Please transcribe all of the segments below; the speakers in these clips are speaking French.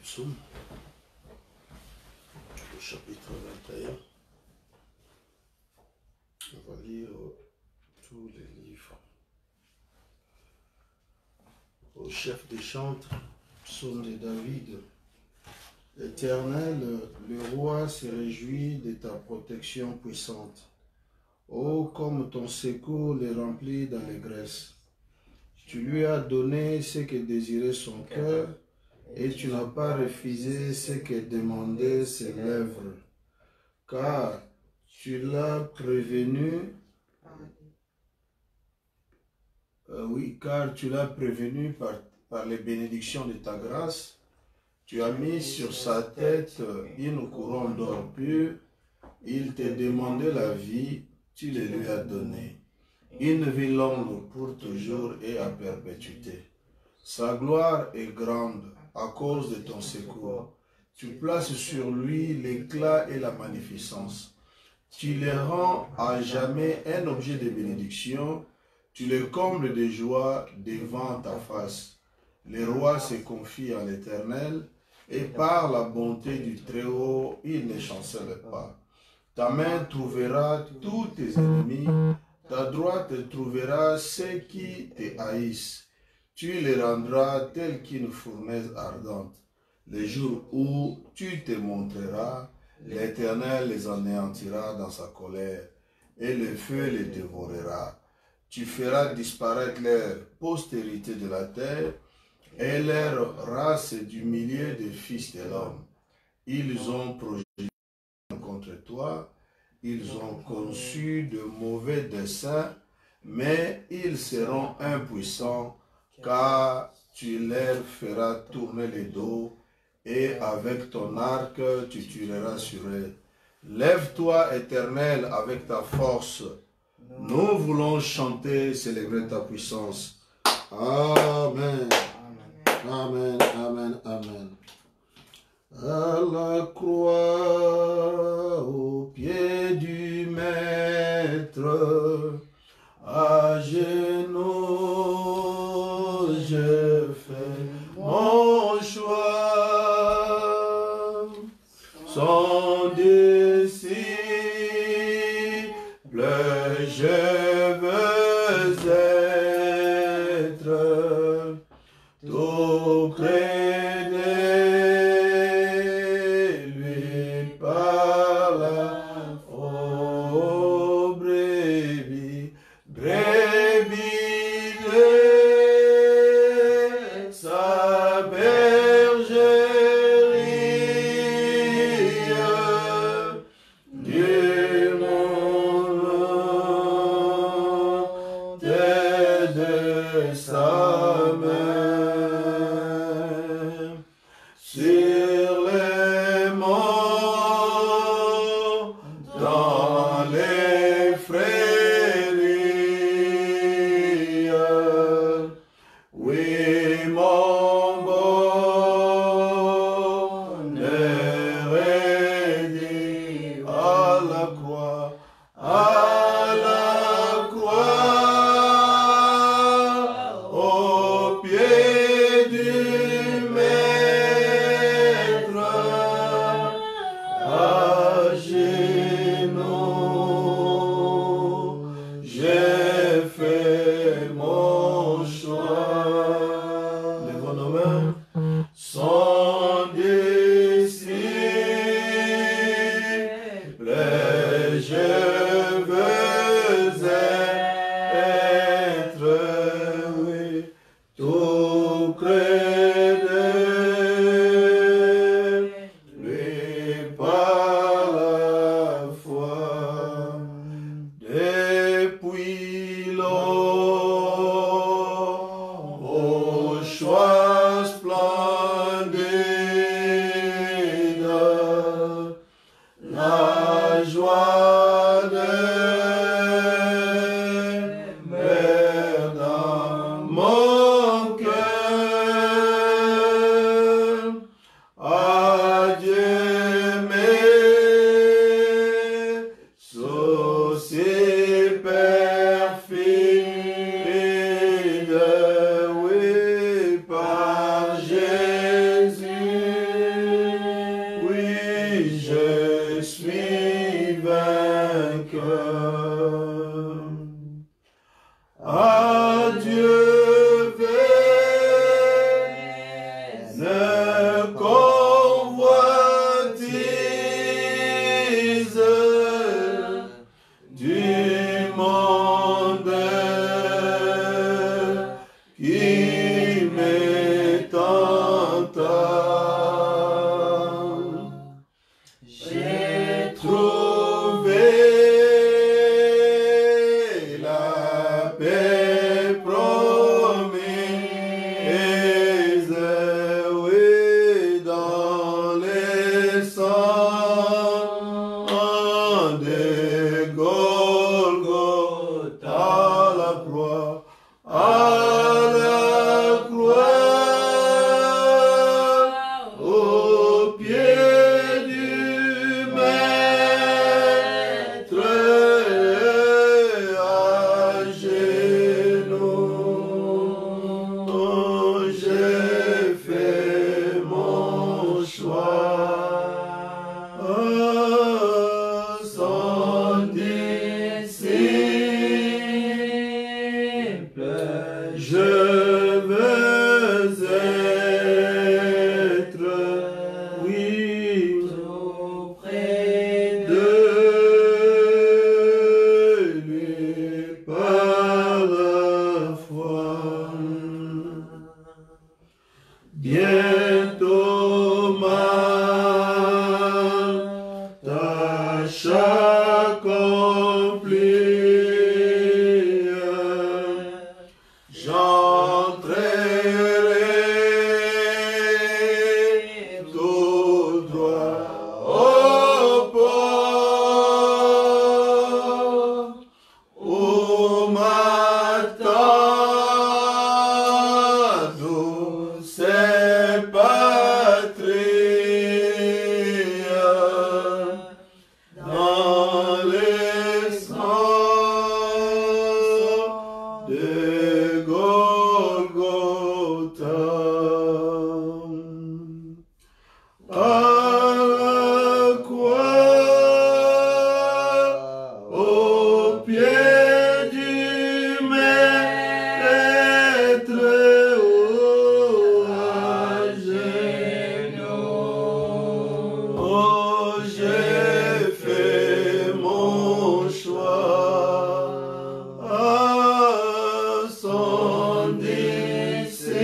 psaume, au chapitre 21. On va lire tous les livres. Au chef des chantres, psaume de David. Éternel, le roi se réjouit de ta protection puissante. Oh, comme ton secours les remplit d'allégresse. Tu lui as donné ce que désirait son cœur, et tu n'as pas refusé ce que demandaient ses lèvres. Car tu l'as prévenu, car tu l'as prévenu par les bénédictions de ta grâce. Tu as mis sur sa tête une couronne d'or pur. Il te demandait la vie, tu le lui as donnée. Une vie longue pour toujours et à perpétuité. Sa gloire est grande à cause de ton secours. Tu places sur lui l'éclat et la magnificence. Tu le rends à jamais un objet de bénédiction. Tu le combles de joie devant ta face. Le roi se confie à l'Éternel et par la bonté du Très-Haut, il ne chancelle pas. Ta main trouvera tous tes ennemis. Ta droite trouvera ceux qui te haïssent. Tu les rendras tels qu'une fournaise ardente. Le jour où tu te montreras, l'Éternel les anéantira dans sa colère, et le feu les dévorera. Tu feras disparaître leur postérité de la terre, et leur race du milieu des fils de l'homme. Ils ont projeté contre toi, ils ont conçu de mauvais desseins, mais ils seront impuissants, car tu leur feras tourner les dos, et avec ton arc tu tueras sur eux. Lève-toi, Éternel, avec ta force. Nous voulons chanter, célébrer ta puissance. Amen. Amen, amen, amen. À la croix, au pied du Maître, à genoux, je fais mon choix. Son disciple, je veux être tout près de lui par la brebis, brebis de sa bergerie. oui, auprès de lui par la foi. Bientôt ma tâche accomplie, j'entrerai tout droit au port où m'attend douce patrie dans les sangs de Golgotha. À la croix, au pied du Maître, à genoux, oh, j'ai fait mon choix à son disciple.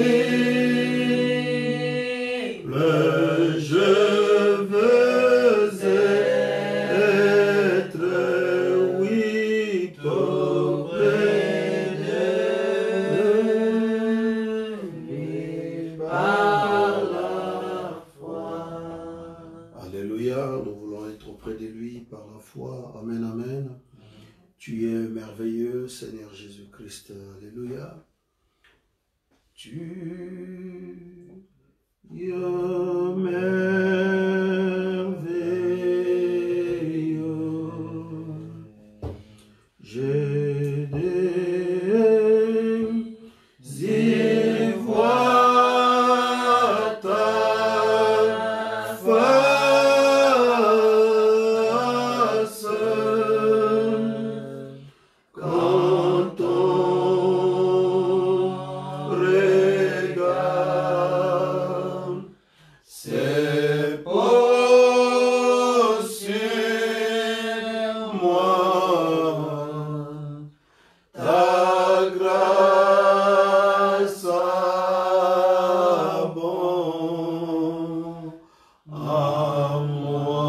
Je veux être, oui, auprès de lui par la foi. Alléluia, nous voulons être auprès de lui par la foi. Amen, amen. Tu es merveilleux, Seigneur Jésus-Christ. Alléluia. Tu es merveilleux. J'ai désiré voir ta face quand ton regard s'est posé sur moi. Ta grâce abonde à moi.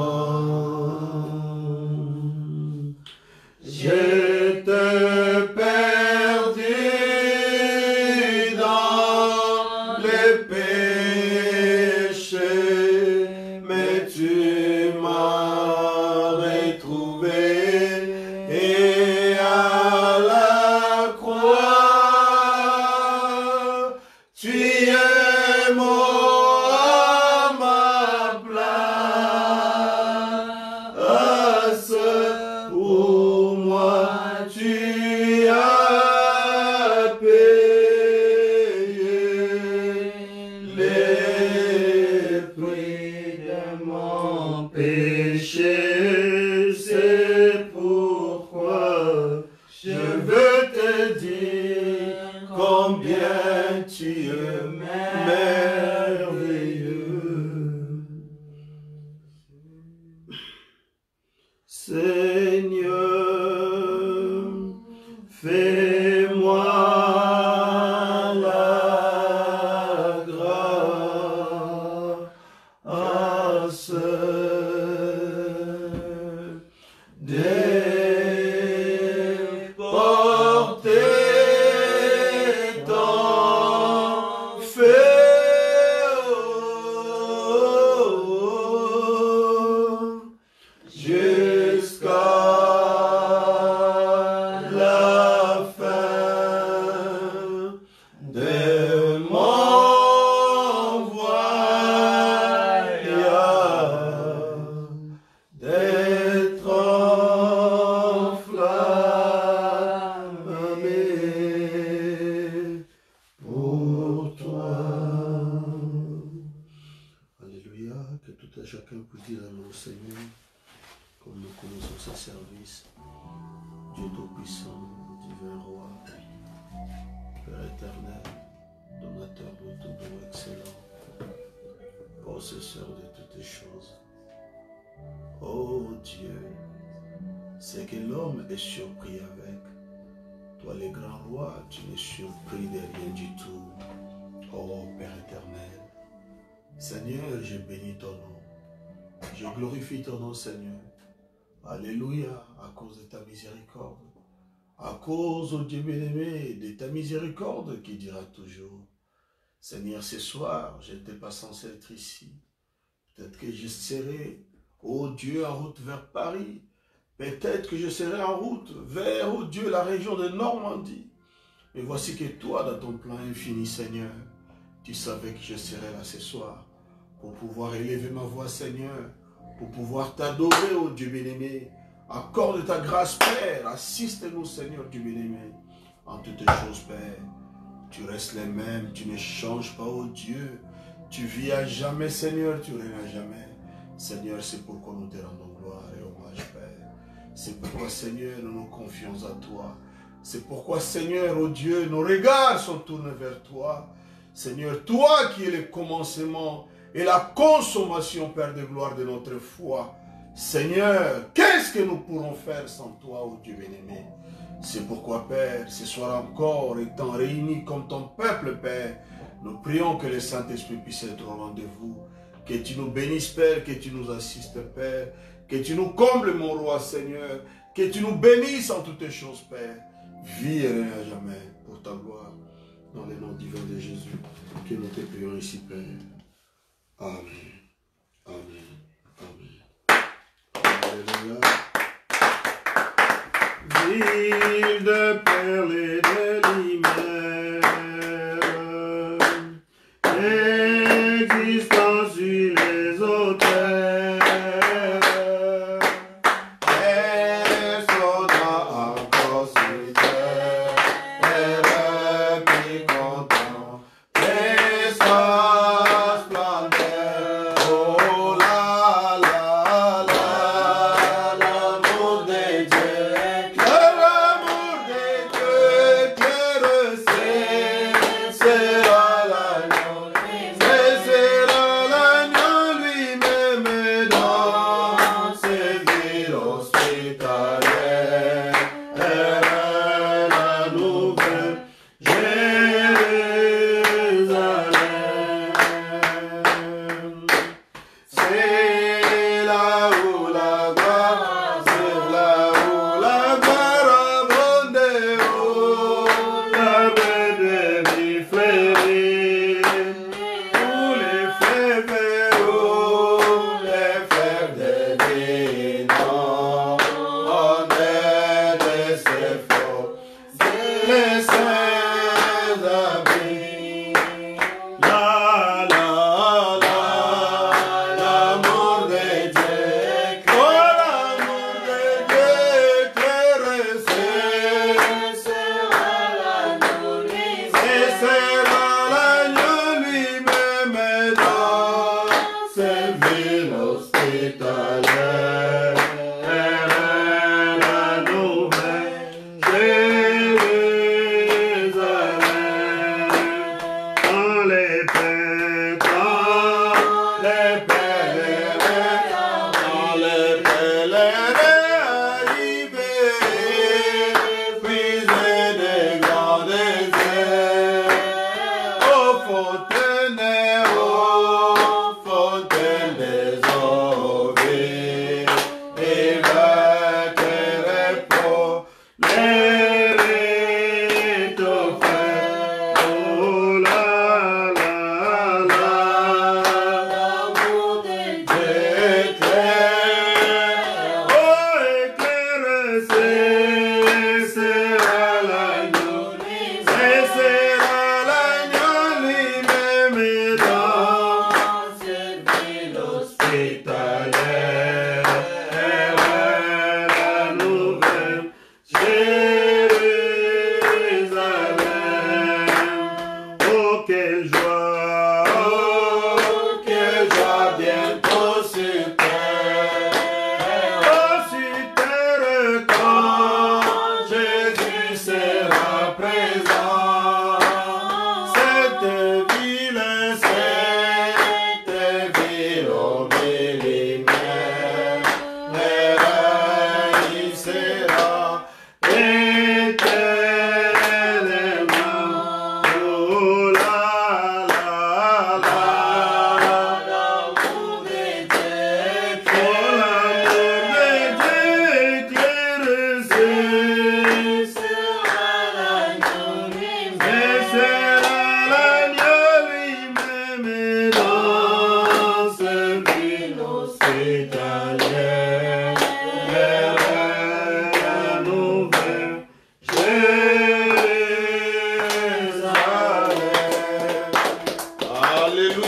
J'étais perdu dans les péchés, mais tu m'as retrouvé et à la croix, tu es mort à ma place. Pour moi, tu as payé les prix de mon péché. C'est pourquoi je veux te dire combien tu es merveilleux. Seigneur, fais-moi la grâce de porter ton feu jusqu'à la fin de mon voyage, d'être enflammé pour toi. Alléluia, que tout un chacun puisse dire à mon Seigneur, comme nous commençons ce service, Dieu Tout-Puissant, divin Roi, Père éternel, donateur de tout don excellent, possesseur de toutes choses. Oh Dieu, c'est que l'homme est surpris avec. Toi, le grand roi, tu n'es surpris de rien du tout. Oh Père éternel, Seigneur, je bénis ton nom. Je glorifie ton nom, Seigneur. Alléluia, à cause de ta miséricorde. À cause, oh Dieu bien-aimé, de ta miséricorde qui dira toujours. Seigneur, ce soir, je n'étais pas censé être ici. Peut-être que je serai, oh Dieu, en route vers Paris. Peut-être que je serai en route vers, oh Dieu, la région de Normandie. Mais voici que toi, dans ton plan infini, Seigneur, tu savais que je serais là ce soir pour pouvoir élever ma voix, Seigneur, pour pouvoir t'adorer, oh Dieu bien-aimé. Accorde ta grâce, Père. Assiste-nous, Seigneur, Dieu bien-aimé. En toutes choses, Père, tu restes les mêmes, tu ne changes pas, oh Dieu. Tu vis à jamais, Seigneur, tu règnes à jamais. Seigneur, c'est pourquoi nous te rendons gloire et hommage, Père. C'est pourquoi, Seigneur, nous nous confions à toi. C'est pourquoi, Seigneur, oh Dieu, nos regards sont tournés vers toi. Seigneur, toi qui es le commencement et la consommation, Père de gloire, de notre foi. Seigneur, qu'est-ce que nous pourrons faire sans toi, oh Dieu bien-aimé? C'est pourquoi, Père, ce soir encore, étant réunis comme ton peuple, Père, nous prions que le Saint-Esprit puisse être au rendez-vous. Que tu nous bénisses, Père, que tu nous assistes, Père. Que tu nous combles, mon roi, Seigneur. Que tu nous bénisses en toutes choses, Père. Vie et règne à jamais pour ta gloire. Dans le nom divin de Jésus, que nous te prions ici, Père. Amen. Amen. Amen. Alléluia. Ville de perles et de lumière, existant sur les autels, et soldats encore sur terre, et repris content, et sa splendeur. Oh la la la, l'amour de Dieu, l'amour de Dieu, éclaire, sera l'agneau, sera l'agneau lui-même dans ses villes hospitalières. La nouvelle Jérusalem. C'est là où la gloire, c'est là où la gloire abonde, où la baie de vie fleurit, où les fleuves, où les fleuves de vie, non, on est de ses faux, les saints habits. La la la, l'amour de Dieu, oh l'amour de Dieu, éclaire, sera l'agneau lui-même dans ses villes hospitalières. La nouvelle Jérusalem. Dans les pèlerins, dans les pèlerins arrivés, puisés des grands déserts, aux fontaines des eaux vives, évêques et repos, les rites offerts. Oh la la la, l'amour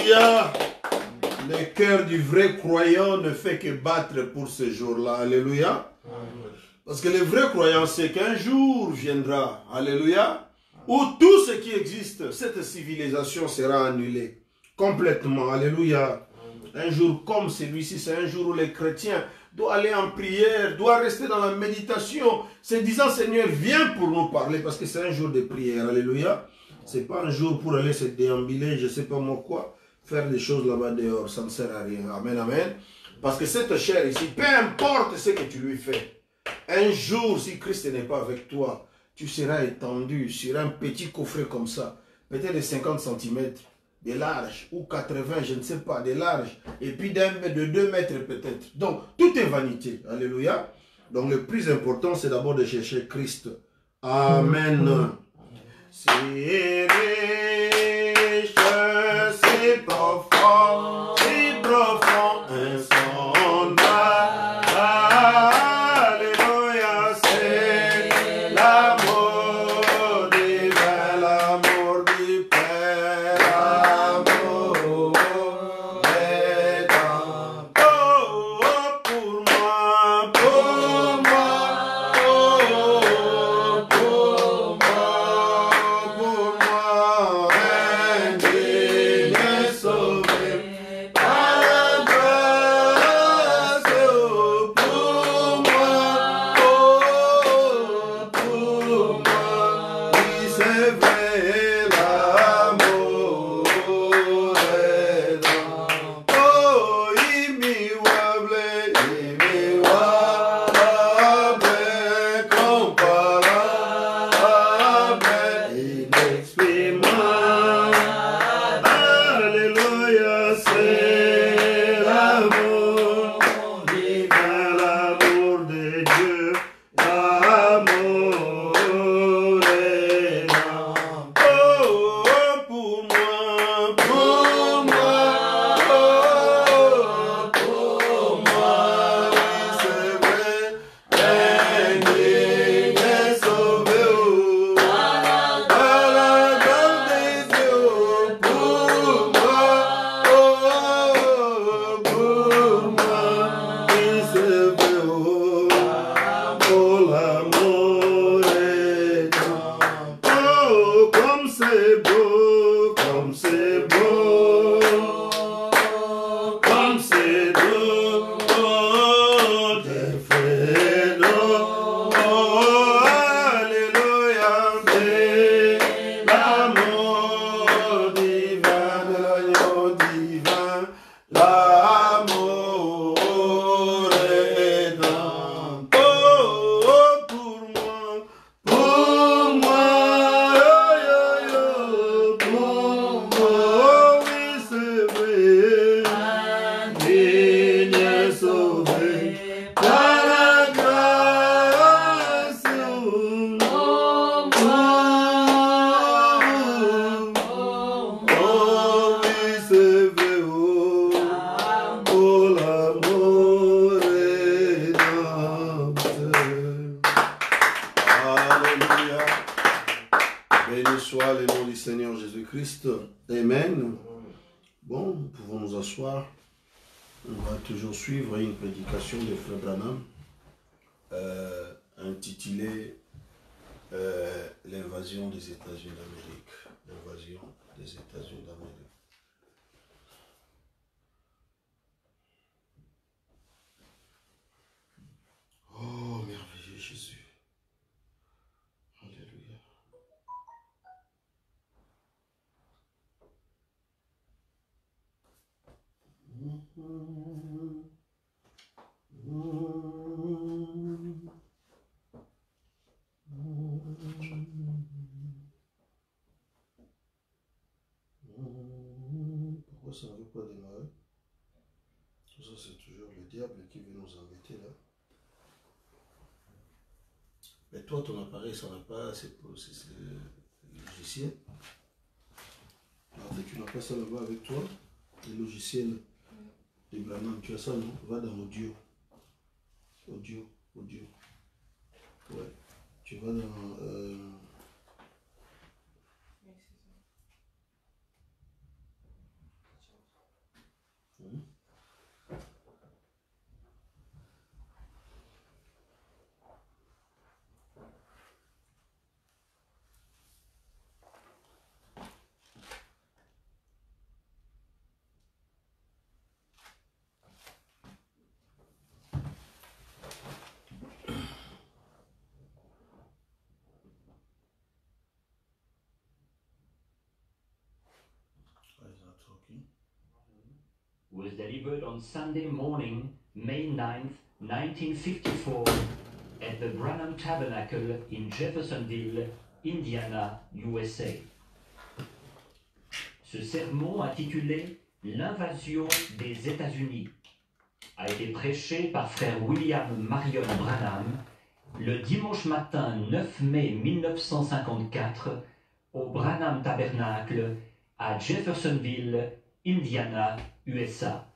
Alléluia. Le cœur du vrai croyant ne fait que battre pour ce jour-là. Alléluia. Parce que le vrai croyant sait qu'un jour viendra. Alléluia. Où tout ce qui existe, cette civilisation sera annulée. Complètement. Alléluia. Un jour comme celui-ci, c'est un jour où les chrétiens doivent aller en prière, doivent rester dans la méditation, se disant Seigneur, viens pour nous parler, parce que c'est un jour de prière. Alléluia. Ce n'est pas un jour pour aller se déambuler, je ne sais pas moi quoi, faire des choses là-bas dehors, ça ne sert à rien. Amen, amen. Parce que cette chair ici, peu importe ce que tu lui fais, un jour, si Christ n'est pas avec toi, tu seras étendu sur un petit coffret comme ça, peut-être de 50 cm de large, ou 80, je ne sais pas, de large, et puis de 2 mètres peut-être. Donc, tout est vanité. Alléluia. Donc, le plus important, c'est d'abord de chercher Christ. Amen. Si riche, si profond, insondable. Alléluia, c'est l'amour divin, l'amour du Père, l'amour éternel. Oh, oh, pour moi, pour moi, oh, pour moi, indigne sauvé par la grâce, oh, pour moi, oui, c'est vrai, l'amour est dans. Oh, immuable, incomparable, inexprimable. Alléluia, c'est l'amour divin, l'amour de Dieu, l'amour énorme. Oh, oh, pour moi, oui, c'est vrai, indigne et sauvé, oh, par la grâce de Dieu, pour moi, oui, c'est vrai, oh, l'amour est grand. Oh, comme c'est beau, comme c'est beau, comme c'est doux, oh, tes frères, oh, alléluia, c'est l'amour divin, de l'agneau divin, l'amour énorme. Oh, oh, pour moi, oui, c'est vrai, digne et sauvé par la grâce, oh, oui, c'est vrai, oh, l'amour énorme. Alléluia. Béni soit le nom du Seigneur Jésus-Christ. Amen. Bon, nous pouvons nous asseoir. On va toujours suivre une prédication de Frère Branham intitulée L'invasion des États-Unis d'Amérique. L'invasion des États-Unis d'Amérique. Oh, merveilleux Jésus. Alléluia. Pourquoi ça ne veut pas démarrer? Tout ça, c'est toujours le diable qui veut nous embêter là. Mais toi, ton appareil, ça n'a pas, c'est le logiciel. Alors, tu n'as pas ça là-bas avec toi? Le logiciel de Branham, tu as ça, non? Va dans audio. Audio. Ouais. Tu vas dans... Was delivered on Sunday morning, May 9th, 1954, at the Branham Tabernacle in Jeffersonville, Indiana, USA. Ce sermon intitulé « L'invasion des États-Unis » a été prêché par frère William Marion Branham le dimanche matin 9 mai 1954 au Branham Tabernacle à Jeffersonville, Indiana, USA.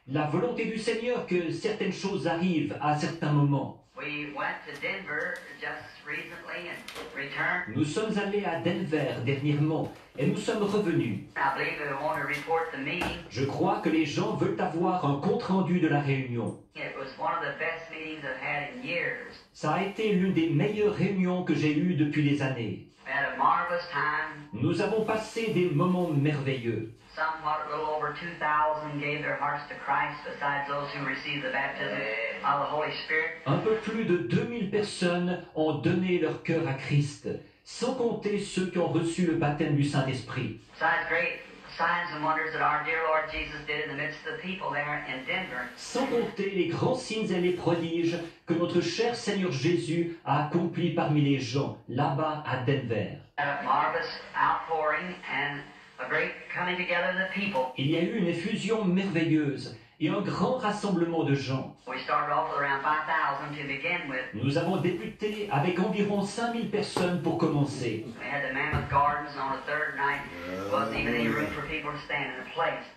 La volonté du Seigneur que certaines choses arrivent à certains moments. Nous sommes allés à Denver dernièrement et nous sommes revenus. Je crois que les gens veulent avoir un compte-rendu de la réunion. Ça a été l'une des meilleures réunions que j'ai eues depuis des années. Nous avons passé des moments merveilleux. Un peu plus de 2000 personnes ont donné leur cœur à Christ, sans compter ceux qui ont reçu le baptême du Saint-Esprit. Sans compter les grands signes et les prodiges que notre cher Seigneur Jésus a accomplis parmi les gens, là-bas à Denver. Il y a eu une effusion merveilleuse et un grand rassemblement de gens. Nous avons débuté avec environ 5000 personnes pour commencer.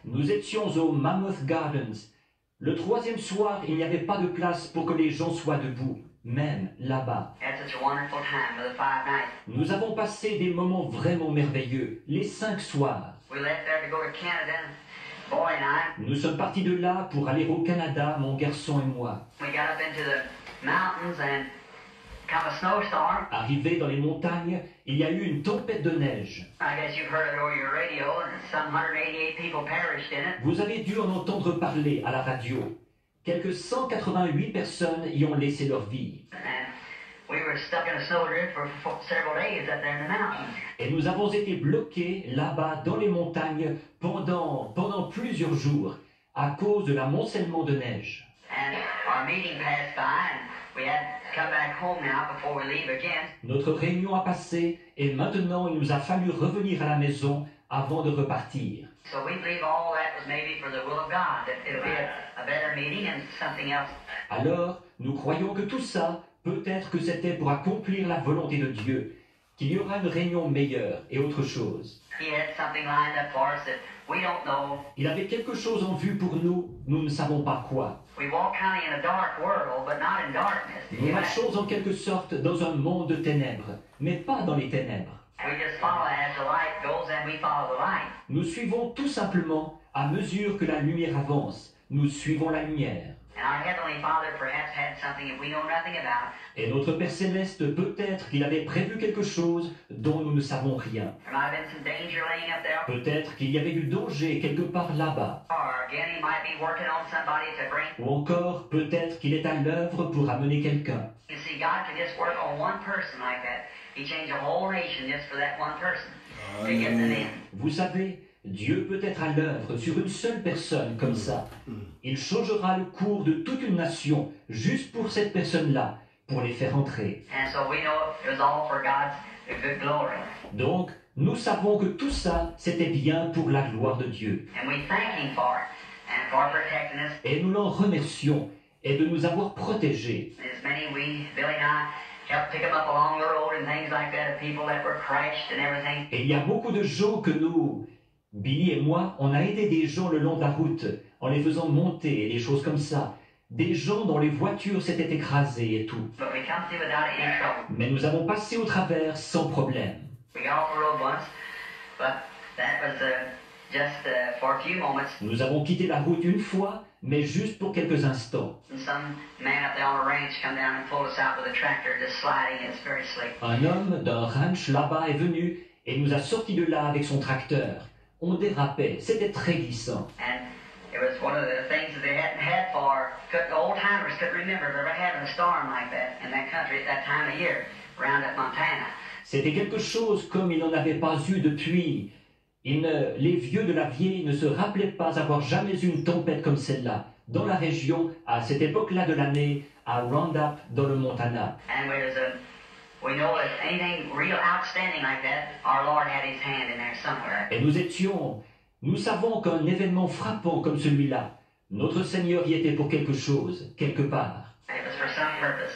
Nous étions au Mammoth Gardens. Le troisième soir, il n'y avait pas de place pour que les gens soient debout, même là-bas. Nous avons passé des moments vraiment merveilleux, les 5 soirs. Nous sommes partis de là pour aller au Canada, mon garçon et moi. Arrivés dans les montagnes, il y a eu une tempête de neige. Vous avez dû en entendre parler à la radio. Quelques 188 personnes y ont laissé leur vie. Et nous avons été bloqués là-bas dans les montagnes pendant plusieurs jours à cause de l'amoncellement de neige. Notre réunion a passé et maintenant il nous a fallu revenir à la maison avant de repartir. Alors, nous croyons que tout ça, peut-être que c'était pour accomplir la volonté de Dieu, qu'il y aura une réunion meilleure et autre chose. Il avait quelque chose en vue pour nous, nous ne savons pas quoi. Nous marchons en quelque sorte dans un monde de ténèbres, mais pas dans les ténèbres. Nous suivons tout simplement à mesure que la lumière avance. Nous suivons la lumière. Et notre Père Céleste, peut-être qu'il avait prévu quelque chose dont nous ne savons rien. Peut-être qu'il y avait du danger quelque part là-bas. Ou encore, peut-être qu'il est à l'œuvre pour amener quelqu'un. Vous savez, Dieu peut être à l'œuvre sur une seule personne comme ça. Il changera le cours de toute une nation juste pour cette personne-là, pour les faire entrer. Donc, nous savons que tout ça, c'était bien pour la gloire de Dieu. Et nous l'en remercions et de nous avoir protégés. Et il y a beaucoup de gens que nous, Billy et moi, on a aidé des gens le long de la route, en les faisant monter et des choses comme ça. Des gens dont les voitures s'étaient écrasées et tout. Mais nous avons passé au travers sans problème. off the road once, but that was just for a few moments. Nous avons quitté la route une fois, mais juste pour quelques instants. And some man up there on the ranch come down and pulled us out with a tractor, just sliding. It's very slick. Un homme d'un ranch là-bas est venu et nous a sortis de là avec son tracteur. On dérapait, c'était très glissant. And it was one of the things that they hadn't had for, the old timers couldn't remember of ever having a storm like that in that country at that time of year, around up Montana. C'était quelque chose comme il n'en avait pas eu depuis. Les vieux de la vieille ne se rappelaient pas avoir jamais eu une tempête comme celle-là, dans la région, à cette époque-là de l'année, à Roundup, dans le Montana. And we know that anything real outstanding like that, our Lord had his hand in there somewhere. Et nous savons qu'un événement frappant comme celui-là, notre Seigneur y était pour quelque chose, quelque part. It was for some purpose,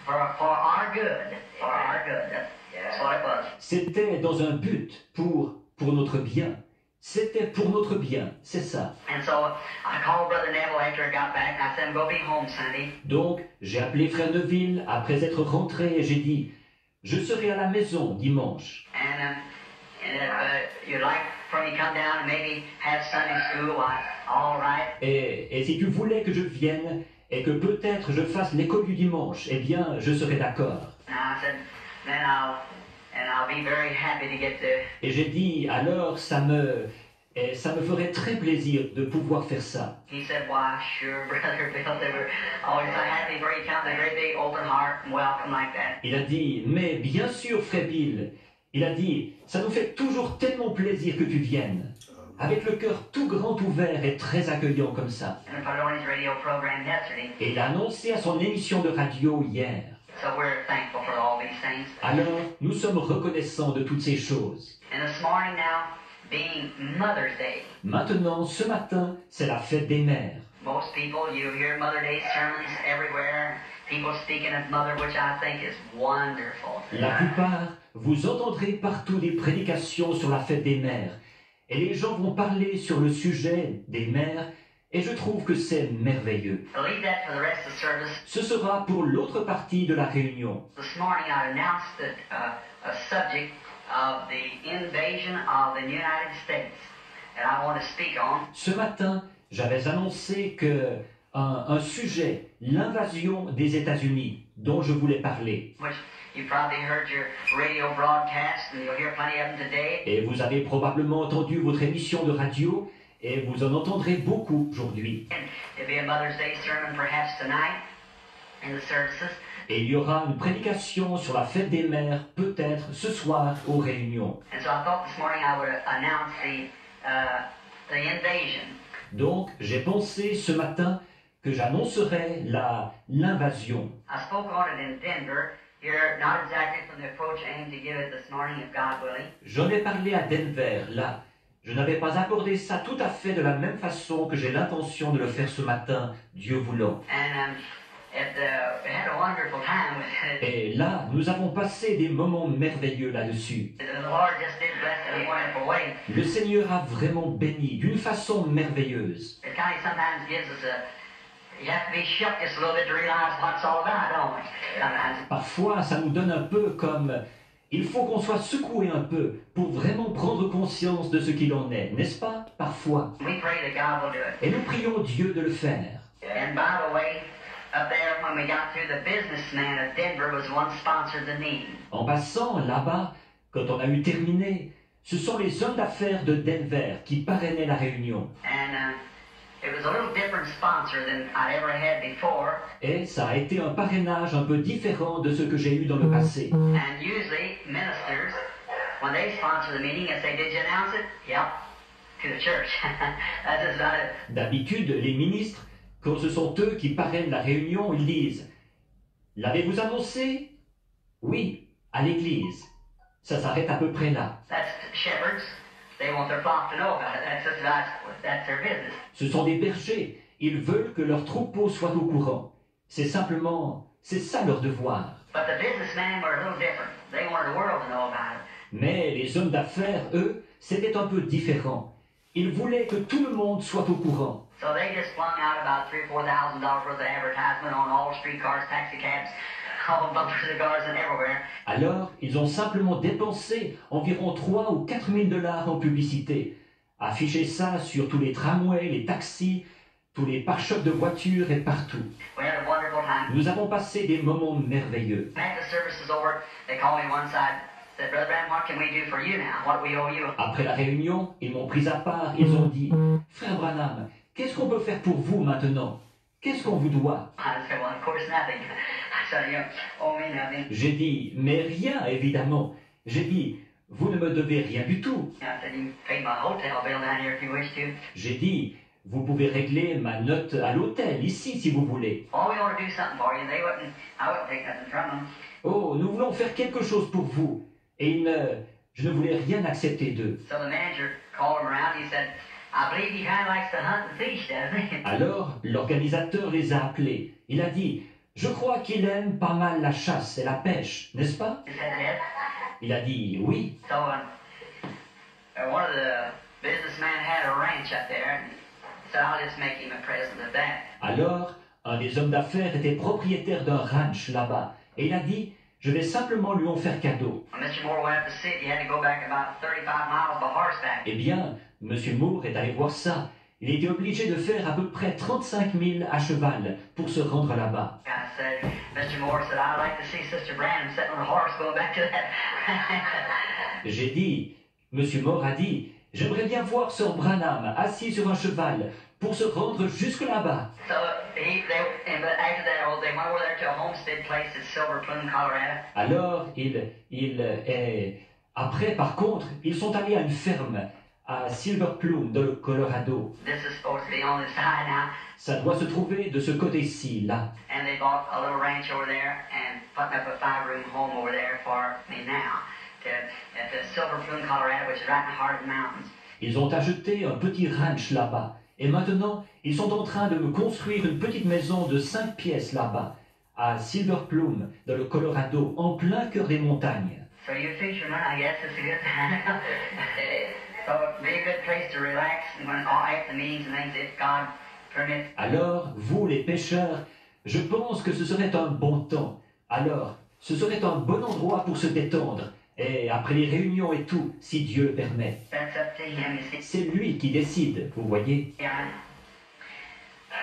for our good, for our good. That's what it was. C'était dans un but, pour notre bien. C'était pour notre bien, c'est ça. And so I called Brother Neville after I got back, and I said, go be home Sunday. Donc, j'ai appelé Frère Neville après être rentré et j'ai dit, je serai à la maison dimanche. And if you'd like for me to come down and maybe have Sunday school, all right. Et si tu voulais que je vienne et que peut-être je fasse l'école du dimanche, eh bien, je serai d'accord. And I said, then I'll be very happy to get to. Et j'ai dit, alors ça me ferait très plaisir de pouvoir faire ça. He said, why, sure, Brother Bill, they were always so happy for you to come, a great big open heart and welcome like that. Il a dit, mais bien sûr, Frère Bill. Il a dit, ça nous fait toujours tellement plaisir que tu viennes. Avec le cœur tout grand ouvert et très accueillant comme ça. And put it on his radio program yesterday. Et il a annoncé à son émission de radio hier. So we're thankful for all these things. Alors, nous sommes reconnaissants de toutes ces choses. And this morning now, being Mother's Day. Maintenant, ce matin, c'est la fête des mères. Most people, you hear Mother Day sermons everywhere. People speaking of Mother, which I think is wonderful. La plupart, vous entendrez partout des prédications sur la fête des mères. Et les gens vont parler sur le sujet des mères, et je trouve que c'est merveilleux. I'll leave that for the rest of the service. Ce sera pour l'autre partie de la réunion. This morning I announced that a subject of the invasion of the United States that I want to speak on. Ce matin, j'avais annoncé que un sujet, l'invasion des États-Unis, dont je voulais parler. Which you probably heard your radio broadcast, and you'll hear plenty of them today. Et vous avez probablement entendu votre émission de radio, et vous en entendrez beaucoup aujourd'hui. And there'll be a Mother's Day sermon perhaps tonight in the services. Et il y aura une prédication sur la fête des mères, peut-être ce soir aux réunions. And so I thought this morning I would announce the invasion. Donc, j'ai pensé ce matin que j'annoncerais l'invasion. I spoke on it in Denver. Here, not exactly from the approach I aim to give it this morning, if God willing. J'en ai parlé à Denver, là. Je n'avais pas abordé ça tout à fait de la même façon que j'ai l'intention de le faire ce matin, Dieu voulant. And we had a wonderful time with it. Et là, nous avons passé des moments merveilleux là-dessus. The Lord just did bless it in a wonderful way. Le Seigneur a vraiment béni d'une façon merveilleuse. It kind of sometimes gives us you have to be shook just a little bit to realize what it's all about, don't we? Sometimes. Parfois, ça nous donne un peu comme... Il faut qu'on soit secoué un peu pour vraiment prendre conscience de ce qu'il en est, n'est-ce pas? Parfois. We pray that God will do it. Et nous prions Dieu de le faire. And by the way, up there when we got through, the businessman of Denver was the one who sponsored the meeting. En passant là-bas, quand on a eu terminé, ce sont les hommes d'affaires de Denver qui parrainaient la réunion. And it was a little different sponsor than I'd ever had before. Et ça a été un parrainage un peu différent de ce que j'ai eu dans le passé. And usually ministers, when they sponsor the meeting, they say, "Did you announce it?" Yep, to the church. That's just about it. D'habitude, les ministres, quand ce sont eux qui parrainent la réunion, ils disent « L'avez-vous annoncé ?»« Oui, à l'église. » Ça s'arrête à peu près là. That's shepherds. They want their flock to know about it. That's their business. Ce sont des bergers. Ils veulent que leurs troupeaux soient au courant. C'est ça leur devoir. But the businessmen were a little different. They wanted the world to know about it. Mais les hommes d'affaires, eux, c'était un peu différent. Ils voulaient que tout le monde soit au courant. So they just flung out about $3,000 or $4,000 worth of advertisement on all streetcars, taxi cabs, all bumper cigars and everywhere. Alors, ils ont simplement dépensé environ 3 ou 4 000 dollars en publicité, affiché ça sur tous les tramways, les taxis, tous les pare-chocs de voitures et partout. We had a wonderful time. Nous avons passé des moments merveilleux. After the service is over, they called me one side, said, Brother Branham, what can we do for you now? What do we owe you? Après la réunion, ils m'ont pris à part, ils ont dit « Frère Branham, qu'est-ce qu'on peut faire pour vous maintenant? Qu'est-ce qu'on vous doit ?» I said, well, of course, nothing. I said, you owe me nothing. J'ai dit « Mais rien, évidemment. » J'ai dit « Vous ne me devez rien du tout. I said, you can pay my hotel bill down here if you wish to. » J'ai dit « Vous pouvez régler ma note à l'hôtel, ici, si vous voulez. Oh, we want to do something for you. I wouldn't take nothing from them. Oh, nous voulons faire quelque chose pour vous. » Et je ne voulais rien accepter d'eux. So the manager called him around. He said, I believe he kind of likes to hunt and fish, doesn't he? Alors, l'organisateur les a appelés. Il a dit « Je crois qu'il aime pas mal la chasse et la pêche, n'est-ce pas ?» He said yes. Il a dit « Oui. » So one of the businessmen had a ranch up there, and said, I'll just make him a present of that. Alors, un des hommes d'affaires était propriétaire d'un ranch là-bas. Et il a dit « Je vais simplement lui en faire cadeau. When Mr. Moore went up to see it, he had to go back about 35 miles by horseback. » Eh bien, M. Moore est allé voir ça. Il était obligé de faire à peu près 35 000 à cheval pour se rendre là-bas. I said, Mr. Moore said, I'd like to see Sister Branham sitting on a horse going back to that. J'ai dit, M. Moore a dit, j'aimerais bien voir Sir Branham assis sur un cheval pour se rendre jusque là-bas. So but after that, they went over there to a homestead place at Silver Plume, Colorado. Alors, après, par contre, ils sont allés à une ferme à Silver Plume, dans le Colorado. This is supposed to be on the side now. Ça doit se trouver de ce côté-ci, là. And they bought a little ranch over there and putting up a 5-room home over there for me now. At the Silver Plume, Colorado, which is right in the heart of the mountains. Ils ont acheté un petit ranch là-bas. Et maintenant, ils sont en train de me construire une petite maison de 5 pièces là-bas, à Silver Plume, dans le Colorado, en plein cœur des montagnes. So you fishermen, I guess it's a good time. So it'd be a good place to relax and when all after the meetings and things, if God permits. Alors, vous les pêcheurs, je pense que ce serait un bon temps. Alors, ce serait un bon endroit pour se détendre. Et après les réunions et tout, si Dieu le permet. That's up to him, you see. C'est lui qui décide, vous voyez. Yeah.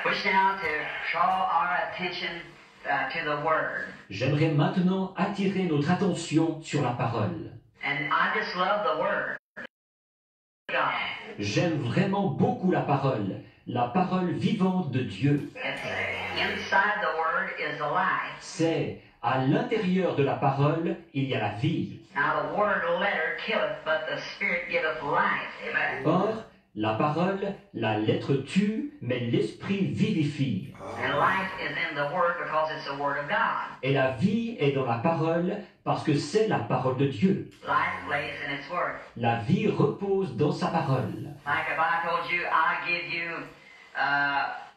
Wish now to draw our attention to the Word. J'aimerais maintenant attirer notre attention sur la parole. And I just love the Word. God. J'aime vraiment beaucoup la parole vivante de Dieu. It's inside the Word is the life. C'est à l'intérieur de la parole, il y a la vie. Now the word letter killeth, but the Spirit giveth life. Amen. Or, la parole, la lettre tue, mais l'esprit vivifie. And life is in the Word because it's the Word of God. Et la vie est dans la parole parce que c'est la parole de Dieu. Life lays in its Word. La vie repose dans sa parole. Like if I told you, I give you,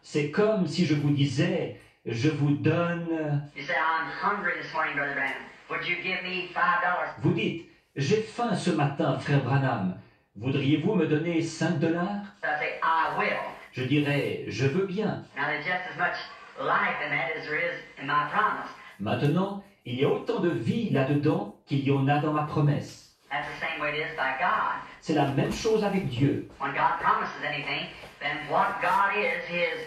C'est comme si je vous disais, je vous donne... you say, I'm hungry this morning, Brother Branham. Would you give me $5? Vous dites, j'ai faim ce matin, frère Branham. Voudriez-vous me donner 5 dollars? So I say, I will. Je dirais, je veux bien. Now there's just as much life in that as there is in my promise. Maintenant, il y a autant de vie là-dedans qu'il y en a dans ma promesse. That's the same way it is by God. C'est la même chose avec Dieu. When God promises anything, then what God is,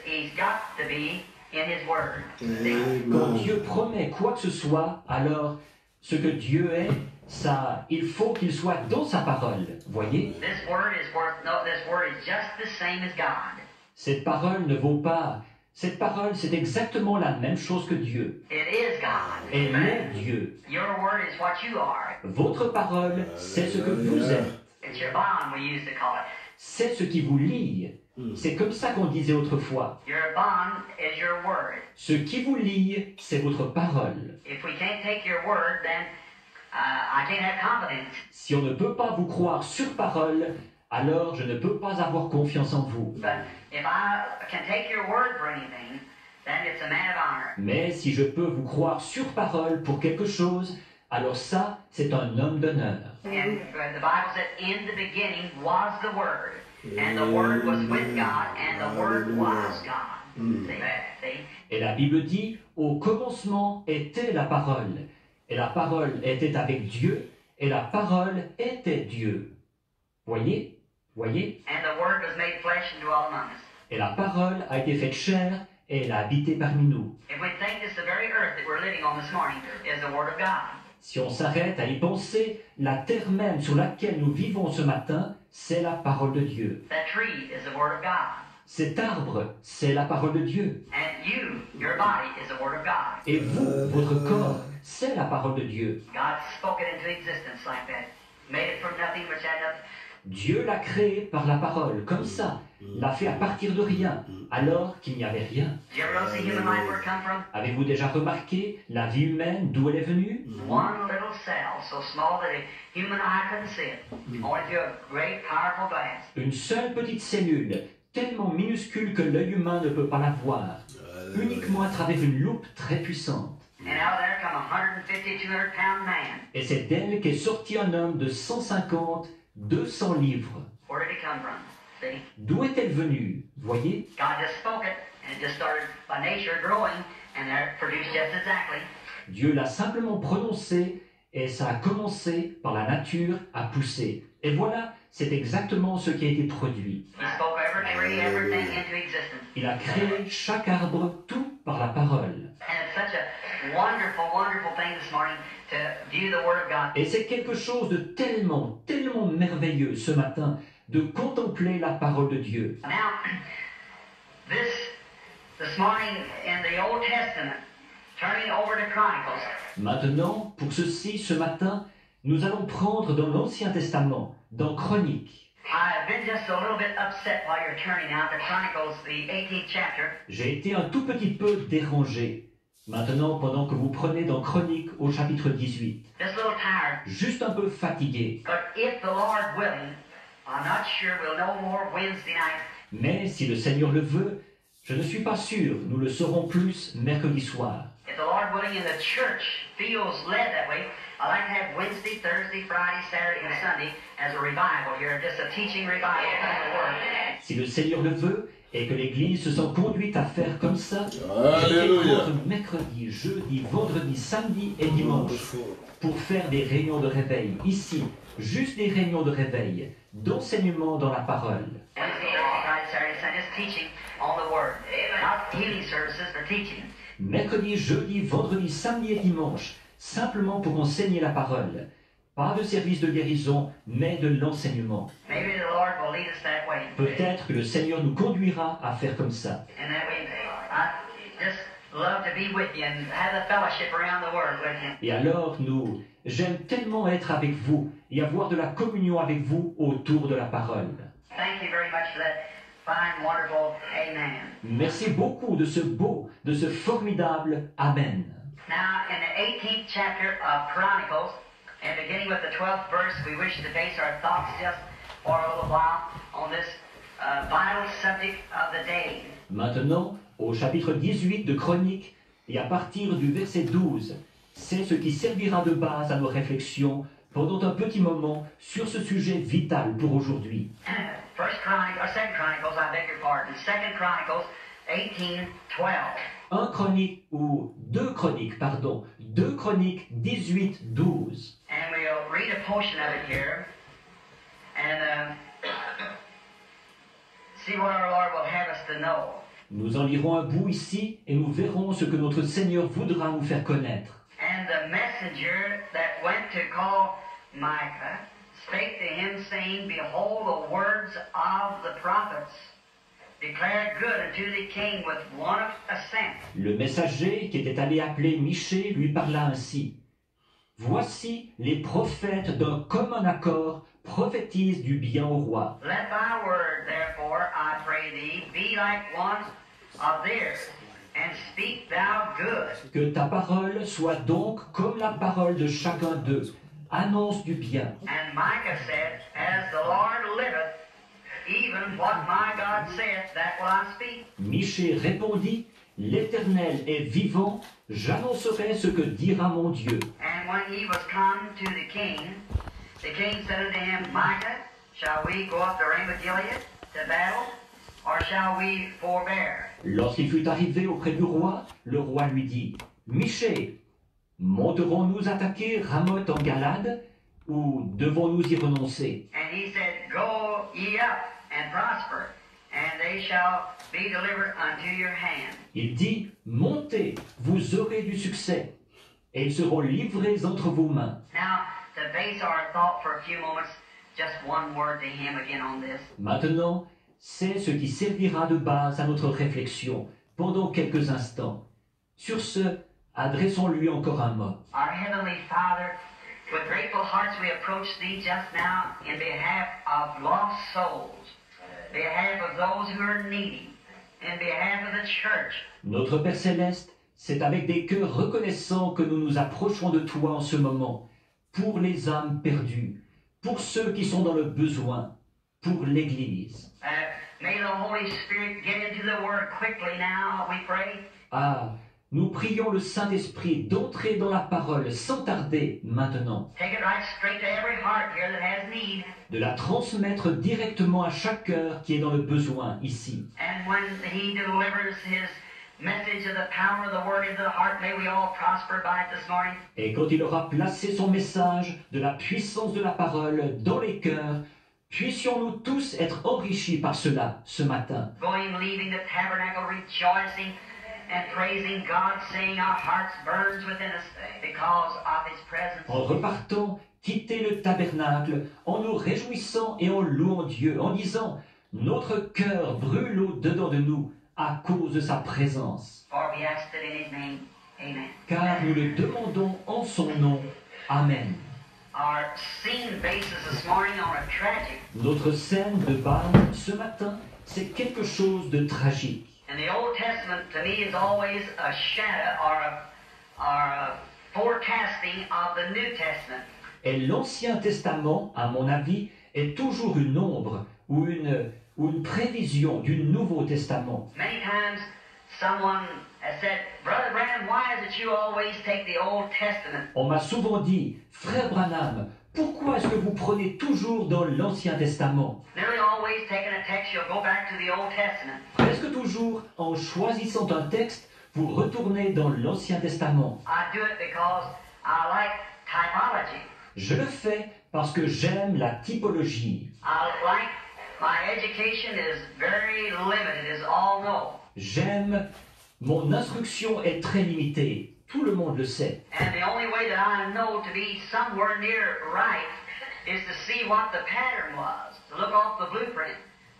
He's got to be in His Word. Quand Amen. Dieu promet quoi que ce soit, alors ce que Dieu est, ça, il faut qu'il soit dans sa parole. Voyez? This Word is just the same as God. Cette parole ne vaut pas. Cette parole, c'est exactement la même chose que Dieu. It is God. Elle est Dieu. Your Word is what you are. Votre parole, c'est ce que vous êtes. It's your bond, we used to call it. C'est ce qui vous lie. C'est comme ça qu'on disait autrefois. Your bond is your Word. Ce qui vous lie, c'est votre parole. If we can't take your Word, then I can't have confidence. Si on ne peut pas vous croire sur parole, alors je ne peux pas avoir confiance en vous. But if I can take your Word for anything, then it's a man of honor. Mais si je peux vous croire sur parole pour quelque chose, alors ça, c'est un homme d'honneur. And the Bible said, in the beginning was the Word, and the Word was with God, and the Word was God. See? Et la Bible dit, au commencement était la parole. Et la parole était avec Dieu, et la parole était Dieu. Voyez? Voyez? And the Word was made flesh and dwelt among us. Et la parole a été faite chair, et elle a habité parmi nous. If we think this, the very earth that we're living on this morning is the Word of God. Si on s'arrête à y penser, la terre même sur laquelle nous vivons ce matin, c'est la parole de Dieu. That tree is the Word of God. Cet arbre, c'est la parole de Dieu. And you, your body, is the Word of God. Et vous, votre corps, c'est la parole de Dieu. God spoke it into existence like that. Made it from nothing which had nothing. Dieu l'a créé par la parole, comme ça. L'a fait à partir de rien, alors qu'il n'y avait rien. Did you ever notice the human life where it come from? Avez-vous déjà remarqué la vie humaine, d'où elle est venue? One little cell, so small that a human eye couldn't see it. Only through a great, powerful glass. Une seule petite cellule, tellement minuscule que l'œil humain ne peut pas la voir, uniquement à travers une loupe très puissante. And out of there come a 150, 200-pound man. Et c'est d'elle qu'est sorti un homme de 150, 200 livres. Where did he come from? See? D'où est-elle venue? Voyez? God just spoke it, and it just started by nature growing, and there it produced just exactly. Dieu l'a simplement prononcé et ça a commencé par la nature à pousser. Et voilà, c'est exactement ce qui a été produit. He spoke every tree, everything into existence. Il a créé chaque arbre, tout par la parole. And it's such a wonderful, wonderful thing this morning to view the Word of God. Et c'est quelque chose de tellement, tellement merveilleux ce matin de contempler la parole de Dieu. Now, this morning in the Old Testament, turning over to Chronicles, Maintenant, pour ceci, ce matin, nous allons prendre dans l'Ancien Testament, dans Chroniques. I've been just a little bit upset while you're turning out to Chronicles, the 18th chapter. J'ai été un tout petit peu dérangé. Maintenant, pendant que vous prenez dans Chroniques au chapitre 18, Just a little tired. juste un peu fatigué. But if the Lord willing, I'm not sure we'll know more Wednesday night. Mais si le Seigneur le veut, je ne suis pas sûr, nous le saurons plus mercredi soir. If the Lord willing and the church feels led that way, I like to have Wednesday, Thursday, Friday, Saturday, and Sunday as a revival here, just a teaching revival from the Word. Si le Seigneur le veut et que l'Église se sent conduite à faire comme ça, Alléluia. entre mercredi, jeudi, vendredi, samedi et dimanche pour faire des réunions de réveil ici, juste des réunions de réveil, d'enseignement dans la parole. Wednesday, Thursday, Friday, Saturday, Sunday, just teaching on the Word. Not healing services, but teaching. Mercredi, jeudi, vendredi, samedi et dimanche, simplement pour enseigner la parole. Pas de service de guérison, mais de l'enseignement. Maybe the Lord will lead us that way. Peut-être que le Seigneur nous conduira à faire comme ça. And that way, I just love to be with you and have the fellowship around the Word with you. Et alors, j'aime tellement être avec vous et avoir de la communion avec vous autour de la parole. Thank you very much for that fine, wonderful amen. Merci beaucoup de ce beau, de ce formidable Amen. Now, in the 18th chapter of Chronicles, and beginning with the 12th verse, we wish to base our thoughts just for a little while on this vital subject of the day. Maintenant, au chapitre 18 de Chroniques, et à partir du verset 12, c'est ce qui servira de base à nos réflexions pendant un petit moment sur ce sujet vital pour aujourd'hui. Second Chronicles, I beg your pardon. Second Chronicles 18:12. 2 Chroniques 18, 12. And we'll read a portion of it here and see what our Lord will have us to know. Nous en lirons un bout ici et nous verrons ce que notre Seigneur voudra nous faire connaître. And the messenger that went to call Micah spake to him, saying, Behold, the words of the prophets declare good unto the king with one assent. Le messager qui était allé appeler Michée lui parla ainsi. Voici les prophètes d'un commun accord prophétisent du bien au roi. Let thy word, therefore, I pray thee, be like one of theirs, and speak thou good. Que ta parole soit donc comme la parole de chacun d'eux. Annonce du bien. And Micah said, As the Lord liveth, even what my God saith, that will I speak. Michée répondit, l'Éternel est vivant, j'annoncerai ce que dira mon Dieu. And when he was come to the king said unto him, Micah, shall we go up the Ramoth Gilead to battle, or shall we forbear? Lorsqu'il fut arrivé auprès du roi, le roi lui dit, Michée, monterons-nous attaquer Ramoth en Galade, ou devons-nous y renoncer? And he said, Go ye up and prosper, and they shall be delivered unto your hand. Il dit, montez, vous aurez du succès, et ils seront livrés entre vos mains. Now, to base our thought for a few moments, just one word to him again on this. Maintenant, c'est ce qui servira de base à notre réflexion pendant quelques instants. Sur ce, adressons-lui encore un mot. Our Heavenly Father, with grateful hearts we approach Thee just now in behalf of lost souls, behalf of those who are needy, in behalf of the church. Notre Père Céleste, c'est avec des cœurs reconnaissants que nous nous approchons de Toi en ce moment, pour les âmes perdues, pour ceux qui sont dans le besoin, pour l'Église. May the Holy Spirit get into the Word quickly now, we pray. Ah, nous prions le Saint-Esprit d'entrer dans la parole sans tarder maintenant, Take it right straight to every heart here that has need. de la transmettre directement à chaque cœur qui est dans le besoin ici. And when He delivers His message of the power of the Word into the heart, may we all prosper by it this morning. Et quand il aura placé son message de la puissance de la parole dans les cœurs, puissions-nous tous être enrichis par cela ce matin. Going, leaving the tabernacle, rejoicing and praising God, saying our hearts burns within us because of His presence. En repartant, quitter le tabernacle, en nous réjouissant et en louant Dieu, en disant « Notre cœur brûle au-dedans de nous à cause de sa présence. For we ask it in His name. Amen. » Car nous le demandons en son nom. Amen. Our scene basis this morning on a tragic. Notre scène de base ce matin, c'est quelque chose de tragique. And the Old Testament to me is always a shadow or a forecasting of the New Testament. Et l'Ancien Testament, à mon avis, est toujours une ombre ou une prévision du Nouveau Testament. Many times someone has said, Brother Branham, why is it you always take the Old Testament? On m'a souvent dit, Frère Branham, pourquoi est-ce que vous prenez toujours dans l'Ancien Testament? Nearly always taking a text, you'll go back to the Old Testament. Presque toujours, en choisissant un texte, vous retournez dans l'Ancien Testament. I do it because I like typology. Je le fais parce que j'aime la typologie. I like my education is very limited, as all know. J'aime, mon instruction est très limitée. Tout le monde le sait. And the only way that I know to be somewhere near right is to see what the pattern was, to look off the blueprint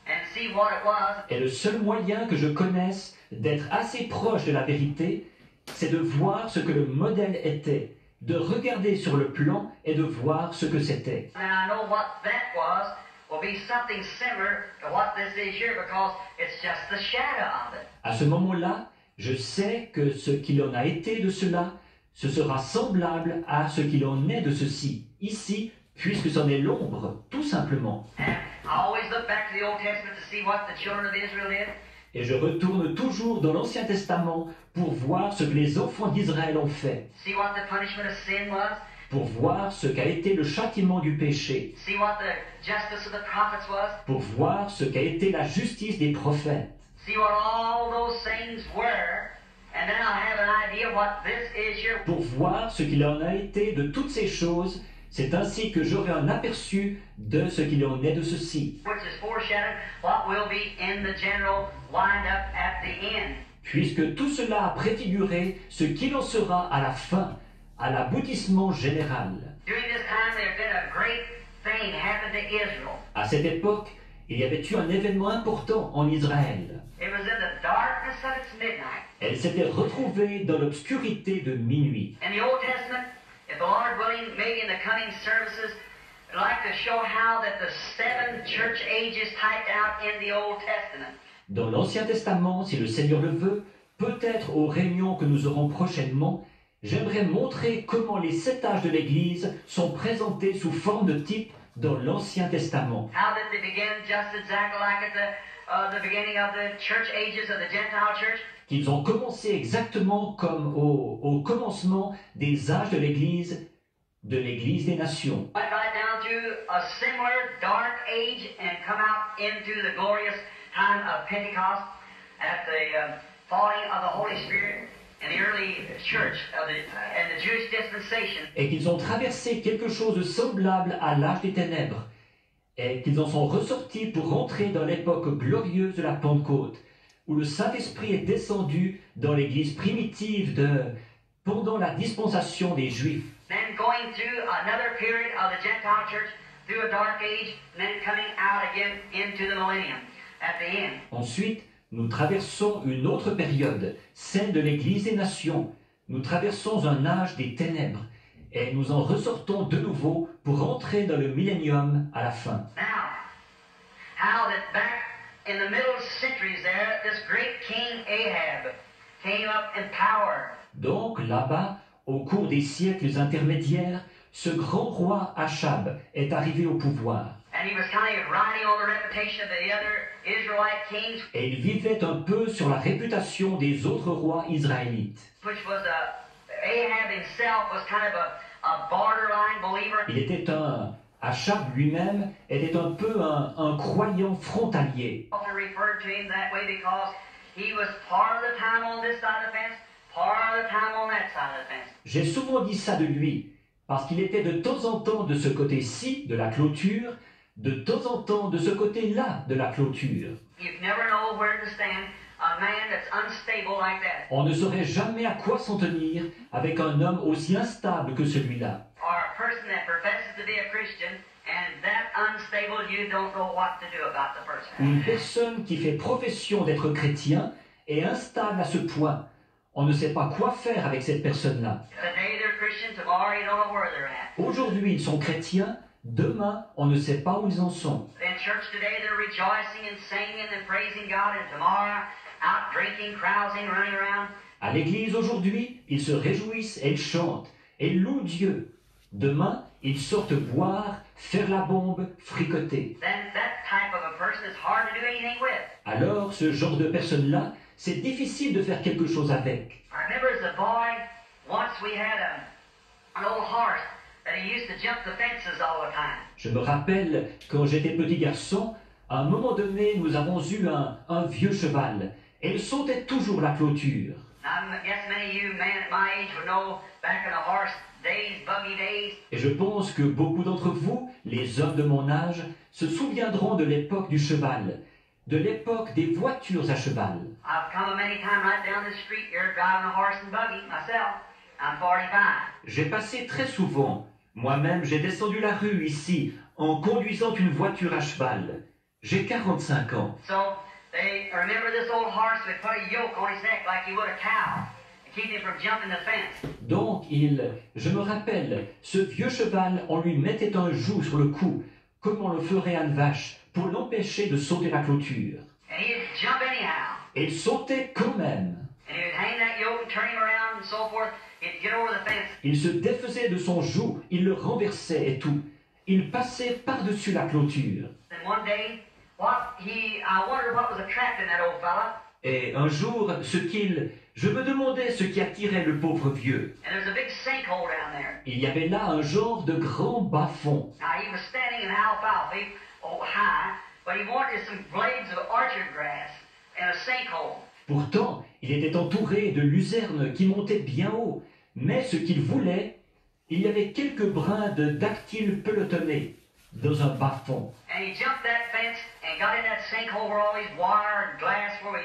and see what it was. Et le seul moyen que je connaisse d'être assez proche de la vérité, c'est de voir ce que le modèle était, de regarder sur le plan et de voir ce que c'était. And I know what that was will be something similar to what this is here because it's just the shadow of it. À ce moment-là, je sais que ce qu'il en a été de cela, ce sera semblable à ce qu'il en est de ceci, ici, puisque c'en est l'ombre, tout simplement. And I always look back to the Old Testament to see what the children of Israel did. Et je retourne toujours dans l'Ancien Testament pour voir ce que les enfants d'Israël ont fait, See what the punishment of sin was. pour voir ce qu'a été le châtiment du péché, See what the justice of the prophets was. pour voir ce qu'a été la justice des prophètes, See what all those things were. And then I'll have an idea what this is here. pour voir ce qu'il en a été de toutes ces choses. C'est ainsi que j'aurai un aperçu de ce qu'il en est de ceci, Which is foreshadowing what will be in the general wind-up at the end. puisque tout cela a préfiguré ce qu'il en sera à la fin, à l'aboutissement général. During this time, there had been a great thing happened to Israel. À cette époque, il y avait eu un événement important en Israël. It was in the darkness of its midnight. Elle s'était retrouvée dans l'obscurité de minuit. In the Old Testament, if the Lord willing, maybe in the coming services, I'd like to show how that the 7 church ages typed out in the Old Testament. Dans l'Ancien Testament, si le Seigneur le veut, peut-être aux réunions que nous aurons prochainement, j'aimerais montrer comment les 7 âges de l'Église sont présentés sous forme de type dans l'Ancien Testament. How that they began just exactly like at the beginning of the church ages of the Gentile church. Qu'ils ont commencé exactement comme au commencement des âges de l'Église des nations. Went right down to a similar dark age and come out into the glorious time of Pentecost, at the falling of the Holy Spirit in the early church and the Jewish dispensation. Et qu'ils ont traversé quelque chose de semblable à l'âge des ténèbres, et qu'ils en sont ressortis pour rentrer dans l'époque glorieuse de la Pentecôte, où le Saint-Esprit est descendu dans l'Église primitive pendant la dispensation des Juifs. Then going through another period of the Gentile church, through a dark age, and then coming out again into the millennium at the end. Ensuite, nous traversons une autre période, celle de l'Église des nations. Nous traversons un âge des ténèbres, et nous en ressortons de nouveau pour entrer dans le millénium à la fin. Now, how that back in the middle centuries there, this great king Ahab came up in power. Donc là-bas, au cours des siècles intermédiaires, ce grand roi Achab est arrivé au pouvoir. And he was kind of riding on the reputation of the other Israelite kings, Et il vivait un peu sur la réputation des autres rois israélites. which was Ahab himself was kind of a borderline believer. Achab lui-même était un peu un croyant frontalier. Often referred to him that way because he was part of the time on this side of the fence, part of the time on that side of the fence. J'ai souvent dit ça de lui, parce qu'il était de temps en temps de ce côté-ci de la clôture, de temps en temps de ce côté-là de la clôture. You never know where to stand. A man that's unstable like that, On ne saurait jamais à quoi s'en tenir avec un homme aussi instable que celui-là. or a person that professes to be a Christian and that unstable, you don't know what to do about the person. Une personne qui fait profession d'être chrétien est instable à ce point. On ne sait pas quoi faire avec cette personne-là. Today they're Christian, tomorrow you don't know where they're at. Aujourd'hui, ils sont chrétiens, demain, on ne sait pas où ils en sont. In church today they're rejoicing and singing and praising God, and tomorrow out drinking, carousing, running around. À l'église aujourd'hui, ils se réjouissent et ils chantent et ils louent Dieu. Demain, ils sortent boire, faire la bombe, fricoter. Then that type of a person is hard to do anything with. Alors, ce genre de personne-là, c'est difficile de faire quelque chose avec. I remember as a boy, once we had an old horse that he used to jump the fences all the time. Je me rappelle, quand j'étais petit garçon, à un moment donné, nous avons eu un vieux cheval. Et il sautait toujours la clôture. Now, I guess many of you men at my age would know back in the horse days, buggy days, Et je pense que beaucoup d'entre vous, les hommes de mon âge, se souviendront de l'époque du cheval, de l'époque des voitures à cheval. I've come many times right down this street here driving a horse and buggy myself. I'm 45. J'ai passé très souvent, moi-même j'ai descendu la rue ici, en conduisant une voiture à cheval. J'ai 45 ans. So they remember this old horse, they put a yoke on his neck like you would a cow to keep him from jumping the fence. Donc je me rappelle, ce vieux cheval, on lui mettait un joug sur le cou, comme on le ferait à une vache, pour l'empêcher de sauter la clôture. And he'd jump anyhow. Et il sautait quand même. And he would hang that yoke and turn him around and so forth. He'd get over the fence. Il se défaisait de son joug, il le renversait et tout. Il passait par-dessus la clôture. Then one day, I wondered what was attracting that old fella. Et un jour, je me demandais ce qui attirait le pauvre vieux. And there's a big sinkhole down there. Il y avait là un genre de grand bas-fond. Now he was standing in alfalfa, high, but he wanted some blades of orchard grass in a sinkhole. Pourtant, il était entouré de luzernes qui montaient bien haut. Mais ce qu'il voulait, il y avait quelques brins de dactyles pelotonnés dans un bas-fond. And he jumped that fence and got in that sinkhole where all these wire and glass where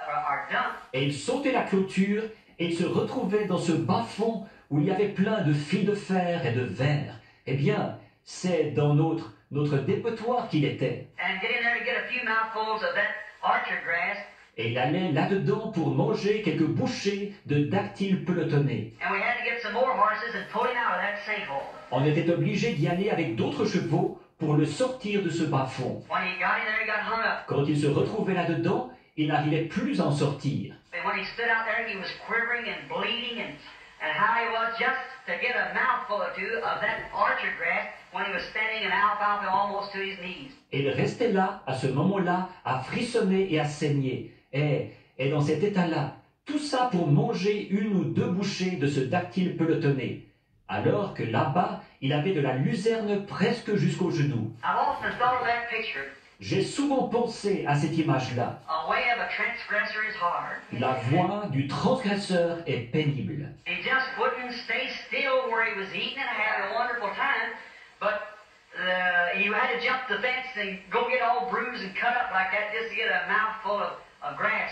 are dumped. Et il sautait la clôture et il se retrouvait dans ce bas-fond où il y avait plein de fils de fer et de verre. Eh bien, c'est dans notre dépotoir qu'il était. And get in there to get a few mouthfuls of that orchard grass. Et il allait là-dedans pour manger quelques bouchées de dactyles pelotonnés. And we had to get some more horses and pull him out of that sinkhole. On était obligé d'y aller avec d'autres chevaux pour le sortir de ce bas-fond. When he got in there, he got hung up. Quand il se retrouvait là-dedans, il n'arrivait plus à en sortir. And when he stood out there, he was quivering and bleeding and how he was just to get a mouthful or two of that orchard grass when he was standing in alfalfa almost to his knees. Et il restait là, à ce moment-là, à frissonner et à saigner. Et dans cet état-là, tout ça pour manger une ou deux bouchées de ce dactyle pelotonné. Alors que là-bas, il avait de la luzerne presque jusqu'au genou. I've often thought of that picture J'ai souvent pensé à cette image-là. A way of a transgressor is hard. La voie du transgresseur est pénible. He just wouldn't stay still where he was eating and having a wonderful time, but he had to jump the fence and go get all bruised and cut up like that just to get a mouthful of grass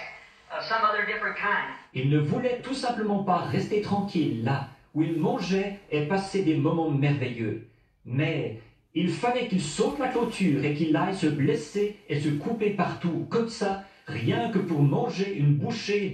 of some other different kind. Il ne voulait tout simplement pas rester tranquille là où il mangeait et passait des moments merveilleux. Mais il fallait qu'il saute la clôture et qu'il aille se blesser et se couper partout, comme ça, rien que pour manger une bouchée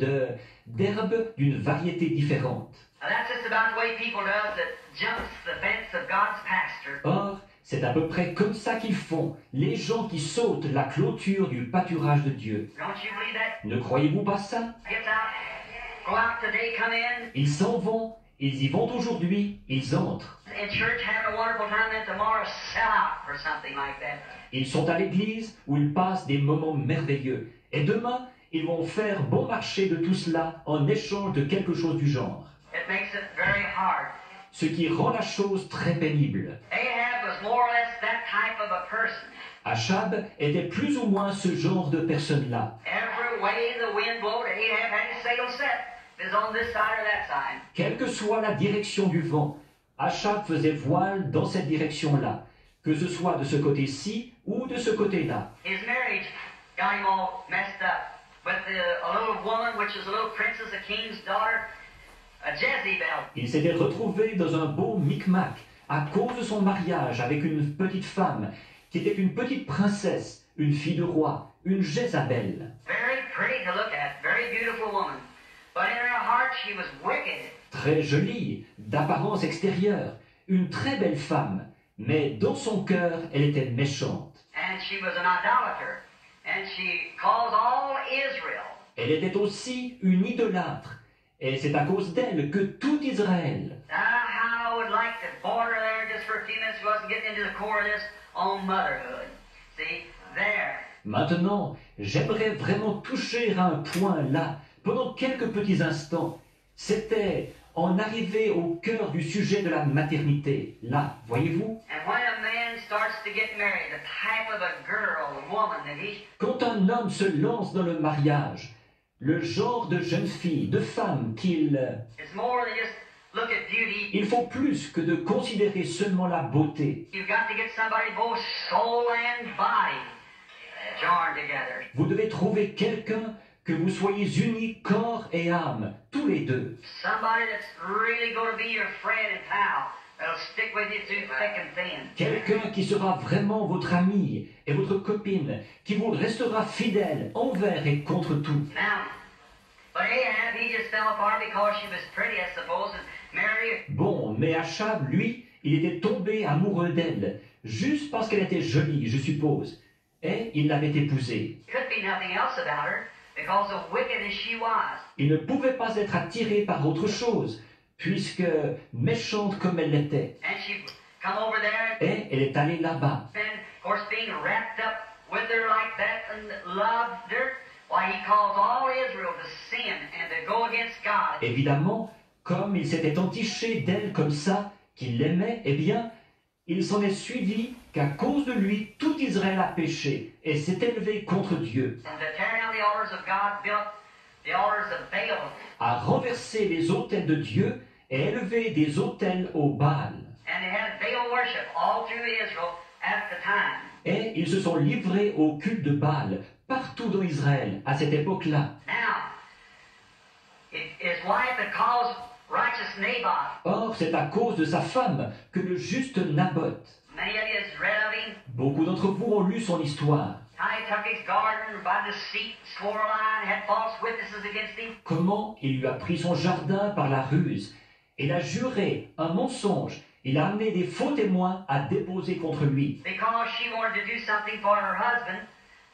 d'herbes d'une variété différente. Now that's just about the way people does that jumps the fence of God's pasture. Or, c'est à peu près comme ça qu'ils font, les gens qui sautent la clôture du pâturage de Dieu. Don't you believe that? Ne croyez-vous pas ça? Gets out, go out today, come in, Ils s'en vont, ils y vont aujourd'hui, ils entrent. in church having a wonderful time, then tomorrow sell out for something like that. Ils sont à l'église où ils passent des moments merveilleux. Et demain, ils vont faire bon marché de tout cela en échange de quelque chose du genre. It makes it very hard. Ce qui rend la chose très pénible. Ahab was more or less that type of a person. Achab était plus ou moins ce genre de personne-là. Every way the wind blowed, Ahab had his sail set. It was on this side or that side. Quelle que soit la direction du vent, Achab faisait voile dans cette direction-là, que ce soit de ce côté-ci ou de ce côté-là. His marriage got him all messed up. With a little woman, which is a little princess, a king's daughter, a Jezebel. Il s'était retrouvé dans un beau micmac à cause de son mariage avec une petite femme qui était une petite princesse, une fille de roi, une Jézabel. Very pretty to look at, very beautiful woman. But in her heart she was wicked. Très jolie, d'apparence extérieure, une très belle femme, mais dans son cœur, elle était méchante. And she was an idolater. And she caused all Israel. Elle était aussi une idolâtre, et c'est à cause d'elle que tout Israël. How I would like to border there just for a few minutes. We wasn't getting into the core of this on motherhood. See, there. Maintenant, j'aimerais vraiment toucher à un point là, pendant quelques petits instants. C'était en arriver au cœur du sujet de la maternité. Là, voyez-vous? And when a man starts to get married, the type of a girl, a woman that he Quand un homme se lance dans le mariage, le genre de jeune fille, de femme qu'il... it's more than just look at beauty. Il faut plus que de considérer seulement la beauté. You've got to get somebody both soul and body joined together. Vous devez trouver quelqu'un que vous soyez unis corps et âme, tous les deux. Somebody that's really going to be your friend and pal. That'll stick with you through thick and thin. Quelqu'un qui sera vraiment votre ami et votre copine, qui vous restera fidèle envers et contre tout. Now, but Ahab, he just fell apart because she was pretty, I suppose, and Mary, Bon, mais Achab, lui, il était tombé amoureux d'elle, juste parce qu'elle était jolie, je suppose, et il l'avait épousée. could be nothing else about her because of wicked as she was. Il ne pouvait pas être attiré par autre chose, puisque méchante comme elle l'était. And she come over there Et elle est allée là-bas. and, of course, being wrapped up with her like that and loved her, why he caused all Israel to sin and to go against God. Évidemment, comme il s'était entiché d'elle comme ça, qu'il l'aimait, eh bien, il s'en est suivi qu'à cause de lui, tout Israël a péché et s'est élevé contre Dieu, And to tear down the altars of God, built the altars of Baal. a renversé les autels de Dieu et élevé des autels au Baal. And they had Baal worship all through Israel at the time. Et ils se sont livrés au culte de Baal partout dans Israël à cette époque-là. Now, his wife had caused righteous Naboth. Or, c'est à cause de sa femme que le juste Naboth. Many of you has read of him. Beaucoup d'entre vous ont lu son histoire. How he took his garden by deceit, swore a lie, and had false witnesses against him. Comment il lui a pris son jardin par la ruse. Il a juré un mensonge. Il a amené des faux témoins à déposer contre lui. Because she wanted to do something for her husband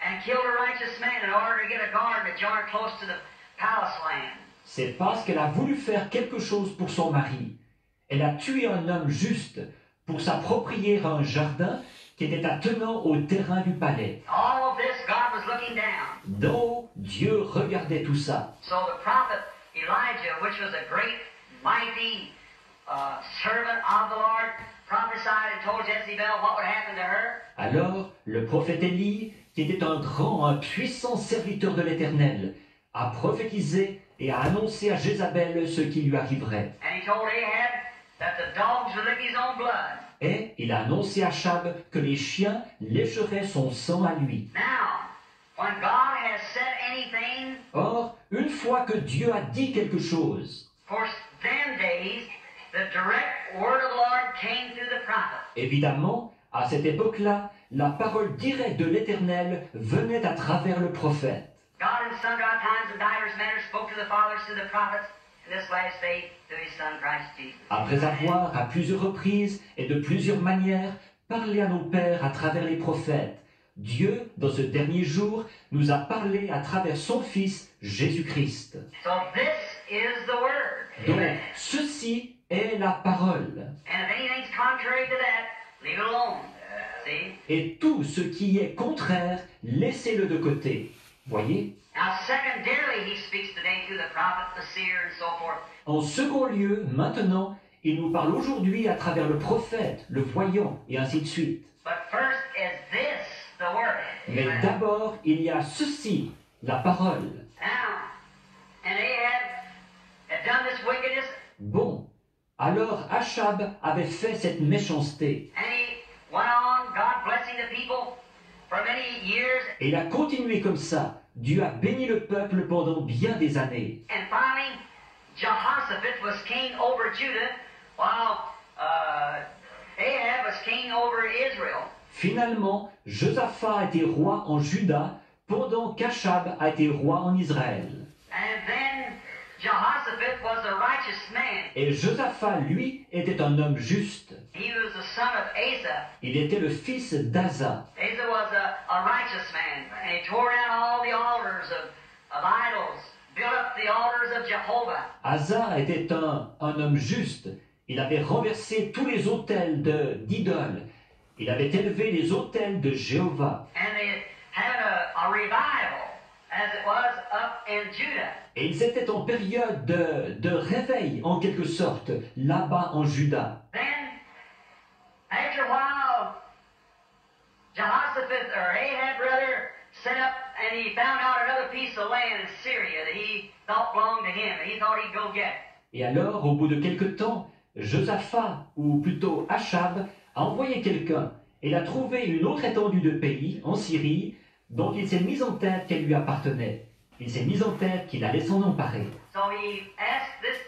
and killed a righteous man in order to get a garden adjourned close to the palace land. C'est parce qu'elle a voulu faire quelque chose pour son mari. Elle a tué un homme juste pour s'approprier un jardin qui était attenant au terrain du palais. All of this, God was looking down. Donc, Dieu regardait tout ça. So the prophet Elijah, which was a great, mighty servant of the Lord, prophesied and told Jezebel what would happen to her. Alors, le prophète Élie, qui était un grand, un puissant serviteur de l'Éternel, a prophétisé et a annoncé à Jézabel ce qui lui arriverait. And he told Ahab that the dogs would lick his own blood. Et il a annoncé à Achab que les chiens lécheraient son sang à lui. Now, when God has said anything, Or, une fois que Dieu a dit quelque chose, for them days, the direct word of the Lord came through the prophet. évidemment, à cette époque-là, la parole directe de l'Éternel venait à travers le prophète. God in sundry times and divers manners spoke to the fathers through the prophets, in this last day through his Son Christ Jesus. Après avoir, à plusieurs reprises et de plusieurs manières, parlé à nos pères à travers les prophètes, Dieu, dans ce dernier jour, nous a parlé à travers son Fils, Jésus-Christ. So this is the word. Donc, ceci est la parole. And if anything's contrary to that, leave it alone. See? Et tout ce qui est contraire, laissez-le de côté. Voyez? Now, secondarily, he speaks today through the prophet, the seer, and so forth. En second lieu, maintenant, il nous parle aujourd'hui à travers le prophète, le voyant, et ainsi de suite. But first is this, the word. Mais d'abord, il y a ceci, la parole. Now, and Ahab had done this wickedness, Bon, alors Achab avait fait cette méchanceté. and he went on, God blessing the people for many years, Et il a continué comme ça. Dieu a béni le peuple pendant bien des années. and finally, Jehoshaphat was king over Judah, while Ahab was king over Israel. Finalement, Josaphat a été roi en Juda, pendant qu'Achab a été roi en Israël. And then Jehoshaphat was a righteous man. Et Josaphat, lui, était un homme juste. He was the son of Asa. Il était le fils d'Asa. Asa was a righteous man, and he tore down all the altars of idols, built up the altars of Jehovah. Asa était un homme juste. Il avait renversé tous les autels d'idoles. Il avait élevé les autels de Jéhovah. And they had a revival, as it was up in Judah. Et ils étaient en période de réveil, en quelque sorte, là-bas en Juda. Then, after a while, Jehoshaphat, or Ahab rather, set up and he found out another piece of land in Syria that he thought belonged to him, and he thought he'd go get. Et alors, au bout de quelque temps, Josaphat, ou plutôt Achab, a envoyé quelqu'un. Il a trouvé une autre étendue de pays, en Syrie, dont il s'est mis en tête qu'elle lui appartenait. Il s'est mis en tête qu'il allait s'en emparer. So he asked this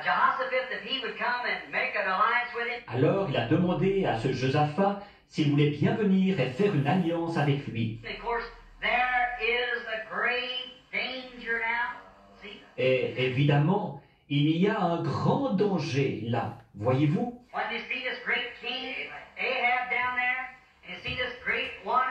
Jehoshaphat if he would come and make an alliance with him. Alors il a demandé à ce Josaphat s'il voulait bien venir et faire une alliance avec lui. And of course, there is the great danger now. See? Et évidemment, il y a un grand danger là, voyez-vous? When you see this great king, Ahab down there, and you see this great one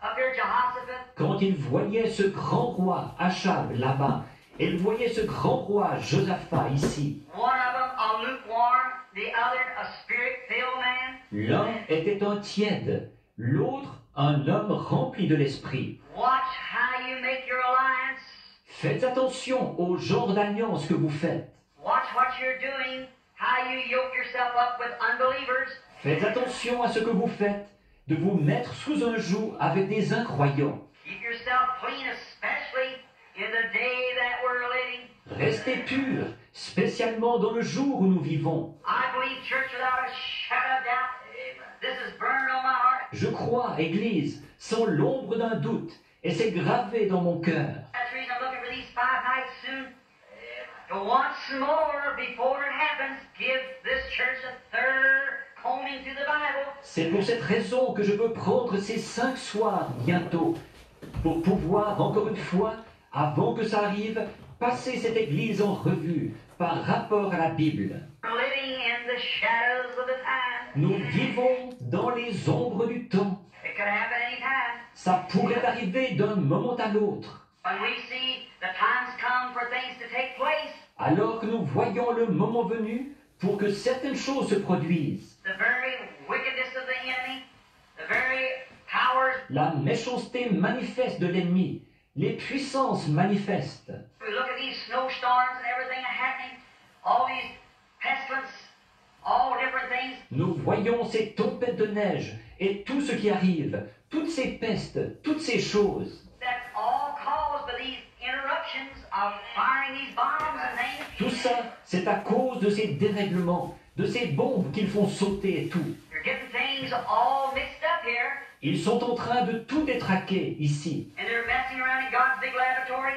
up there, Jehoshaphat, Quand il voyait ce grand roi Achab là-bas, et il voyait ce grand roi Josaphat ici, one of them a lukewarm, the other a spirit-filled man. l'un était un tiède, l'autre un homme rempli de l'esprit. Watch how you make your alliance. Faites attention au genre d'alliance que vous faites. Watch what you're doing, how you yoke yourself up with unbelievers. Faites attention à ce que vous faites, de vous mettre sous un joug avec des incroyants. Keep yourself clean, especially in the day that we're living. Restez purs, spécialement dans le jour où nous vivons. I believe, church, without a shadow of doubt, this is burned on my heart. Je crois, Église, sans l'ombre d'un doute, et c'est gravé dans mon cœur. That's the reason I'm looking for these 5 nights soon. To once more, before it happens, give this church a third combing through the Bible. C'est pour cette raison que je veux prendre ces 5 soirs bientôt, pour pouvoir, encore une fois, avant que ça arrive, passer cette Église en revue par rapport à la Bible. We're living in the shadows of the time. Nous vivons dans les ombres du temps. It could happen any time. Ça pourrait arriver d'un moment à l'autre. When we see the times come for things to take place, Alors que nous voyons le moment venu pour que certaines choses se produisent, the very wickedness of the enemy, the very powers. la méchanceté manifeste de l'ennemi, les puissances manifestes. We look at these snowstorms and everything happening, all these pestilence, all different things. nous voyons ces tempêtes de neige et tout ce qui arrive, toutes ces pestes, toutes ces choses. That's all caused by these interruptions of firing these bombs and things. Tout ça, c'est à cause de ces dérèglements, de ces bombes qu'ils font sauter et tout. You're getting things all mixed up here, Ils sont en train de tout détraquer ici. and they're messing around in God's big laboratory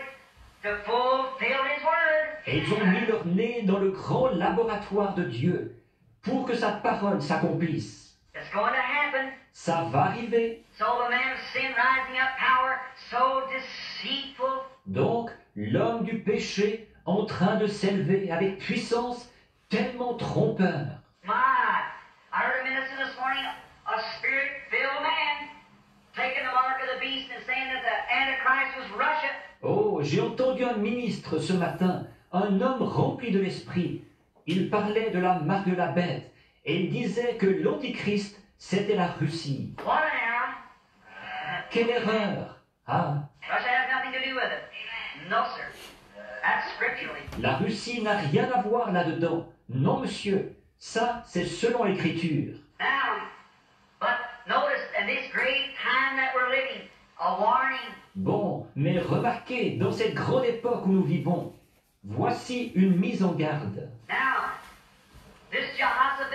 to fulfill His Word. Et ils ont mis leur nez dans le grand laboratoire de Dieu pour que sa parole s'accomplisse. It's going to happen. Ça va arriver. So the man of sin rising up, power so deceitful. Donc, l'homme du péché en train de s'élever avec puissance tellement trompeur. My, I heard a minister this morning, a spirit-filled man, taking the mark of the beast and saying that the Antichrist was Russia. Oh, j'ai entendu un ministre ce matin, un homme rempli de l'esprit. Il parlait de la marque de la bête et il disait que l'Antichrist, c'était la Russie. What an error. Quelle erreur! Ah, Russia has nothing to do with it. No, sir. That's scripturally. la Russie n'a rien à voir là-dedans. Non, monsieur, ça, c'est selon l'Écriture. Now, but notice in this great time that we're living, a warning. Bon, mais remarquez, dans cette grande époque où nous vivons, voici une mise en garde. Now, this Jehoshaphat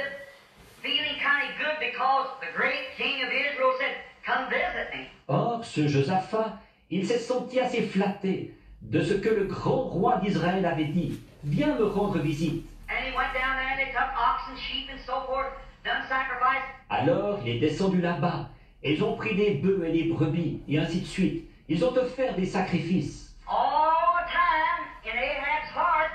feeling kind of good because the great king of Israel said, come visit me. Or, ce Josaphat, il s'est senti assez flatté de ce que le grand roi d'Israël avait dit. Viens me rendre visite. And he went down there and they took oxen, sheep, and so forth, done sacrifice. Alors, il est descendu là-bas. Et ils ont pris des bœufs et des brebis, et ainsi de suite. Ils ont offert des sacrifices. All the time in Ahab's heart,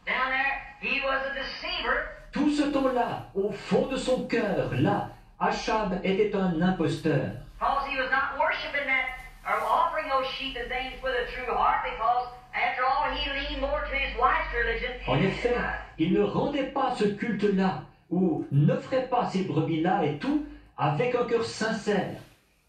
down there, he was a deceiver. Tout ce temps-là, au fond de son cœur, là, Achab était un imposteur. Because he was not worshiping that or offering those sheep and things with a true heart, because after all he leaned more to his wife's religion. En effet, il ne rendait pas ce culte-là, ou n'offrait pas ces brebis-là et tout, avec un cœur sincère.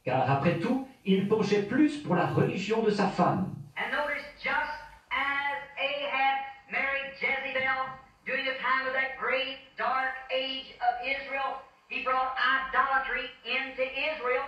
Car après tout, il penchait plus pour la religion de sa femme. And notice, just as Ahab married Jezebel during the time of that great dark age of Israel, he brought idolatry into Israel,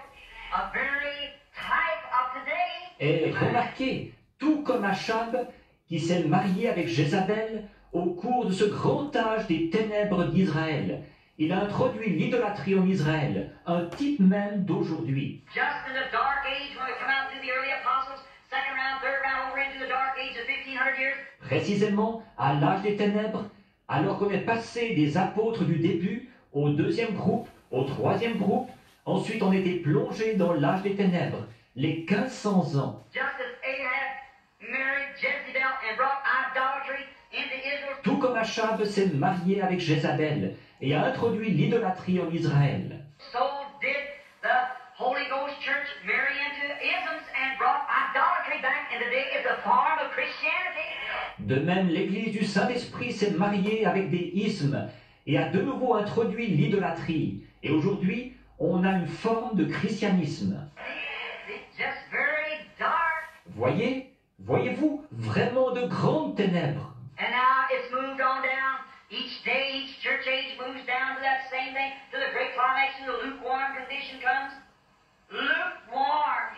a very type of today. Et remarquez, tout comme Achab, qui s'est marié avec Jézabel au cours de ce grand âge des ténèbres d'Israël, il a introduit l'idolâtrie en Israël, un type même d'aujourd'hui. Just in the dark age when we come out through the early apostles, second round, third round, over into the dark age of 1500 years, Précisément à l'âge des ténèbres, alors qu'on est passé des apôtres du début au deuxième groupe, au troisième groupe, ensuite on était plongé dans l'âge des ténèbres, les 1500 ans. just as Ahab married Jezebel and brought idolatry into Israel, Tout comme Achab s'est marié avec Jézabel et a introduit l'idolâtrie en Israël. so did the Holy Ghost Church marry into isms and brought idolatry back, and today it's a form of Christianity. De même, l'Église du Saint-Esprit s'est mariée avec des ismes et a de nouveau introduit l'idolâtrie. Et aujourd'hui, on a une forme de christianisme. It's just very dark. Voyez-vous, vraiment de grandes ténèbres. And now it's moved on down. Each day, each church age moves down to that same thing, to the great climax, and the lukewarm condition comes. Lukewarm.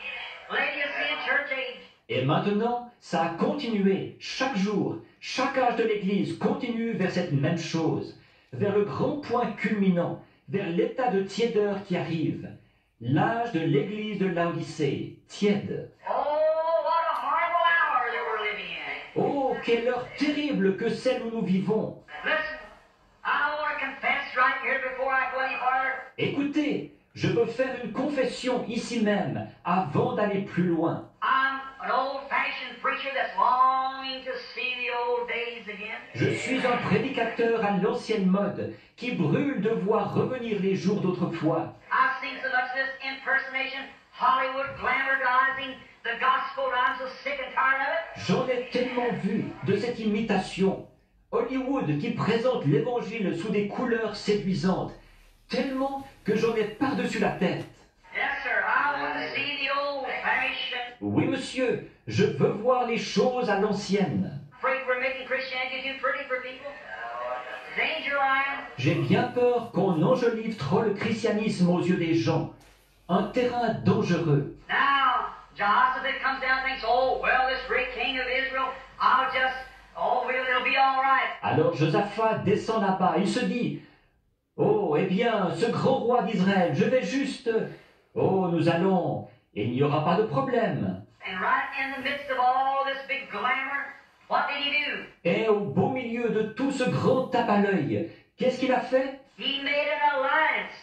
Laodicean church age. Et maintenant, ça a continué chaque jour. Chaque âge de l'Église continue vers cette même chose, vers le grand point culminant, vers l'état de tiédeur qui arrive. L'âge de l'Église de Laodicée, tiède. Oh, what a horrible hour that we're living in. Oh, quelle heure terrible que celle où nous vivons. Listen, I want to confess right here before I go any farther. Écoutez, je veux faire une confession ici même, avant d'aller plus loin. I'm an old-fashioned preacher that's longing to see the old days again. Je suis un prédicateur à l'ancienne mode, qui brûle de voir revenir les jours d'autrefois. I've seen so much of this impersonation, Hollywood glamorizing the gospel, and I'm so sick and tired of it. J'en ai tellement vu de cette imitation. Hollywood qui présente l'évangile sous des couleurs séduisantes, tellement que j'en ai par-dessus la tête. Yes, sir, I want to see the old-fashioned. Oui, monsieur, je veux voir les choses à l'ancienne. Afraid we're making Christianity too pretty for people. danger line. J'ai bien peur qu'on enjolive trop le christianisme aux yeux des gens. Un terrain dangereux. Now, Jehoshaphat comes down and thinks, oh, well, this great king of Israel, it'll be all right. Alors Josaphat descend là-bas. Il se dit, oh, eh bien, ce grand roi d'Israël, je vais juste... Oh, nous allons... Il n'y aura pas de problème. And right in the midst of all this big glamour, what did he do? Et au beau milieu de tout ce grand tape à l'œil, qu'est-ce qu'il a fait? He made an alliance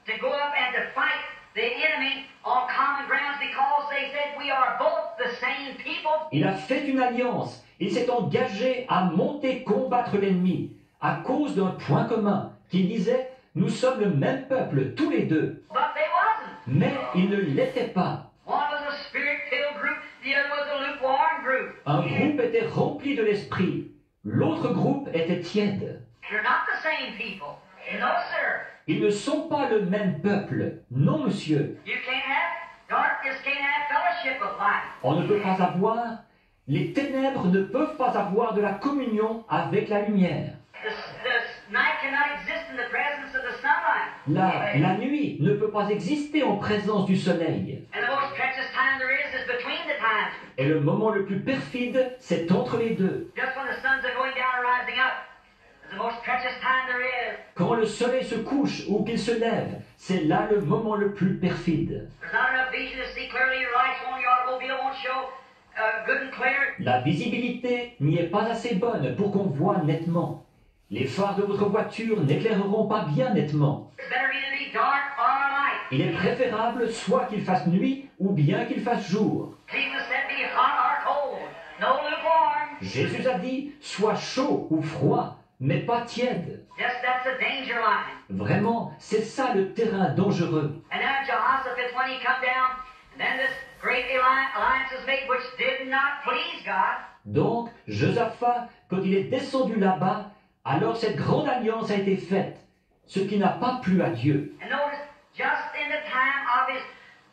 to go up and to fight the enemy on common grounds because they said we are both the same people. Il a fait une alliance. Il s'est engagé à monter combattre l'ennemi à cause d'un point commun qu'il disait, nous sommes le même peuple, tous les deux. But they wasn't. Mais il ne l'était pas. One was a spirit-filled group, the other was a lukewarm group. Un groupe était rempli de l'esprit, l'autre groupe était tiède. You're not the same people. No, sir. Ils ne sont pas le même peuple. Non, monsieur. You can't have darkness, can't have fellowship with light. On ne peut pas avoir, les ténèbres ne peuvent pas avoir de la communion avec la lumière. The night cannot exist in the presence of the sunlight. La nuit ne peut pas exister en présence du soleil. And the most precious time there is between the times. Et le moment le plus perfide, c'est entre les deux. Just when the suns are going down and rising up, is the most precious time there is. Quand le soleil se couche ou qu'il se lève, c'est là le moment le plus perfide. There's not enough vision to see clearly. Your lights on your automobile won't show good and clear. La visibilité n'y est pas assez bonne pour qu'on voie nettement. Les phares de votre voiture n'éclaireront pas bien nettement. It's better either be dark or light. Il est préférable soit qu'il fasse nuit ou bien qu'il fasse jour. Jesus said, be hot or cold, no lukewarm. Jésus a dit, sois chaud ou froid, mais pas tiède. Yes, that's the danger line. Vraiment, c'est ça le terrain dangereux. And now Jehoshaphat, when he come down, then this great alliance is made, which did not please God. Donc, Josaphat, quand il est descendu là-bas, alors cette grande alliance a été faite, ce qui n'a pas plu à Dieu. And notice, just in the time of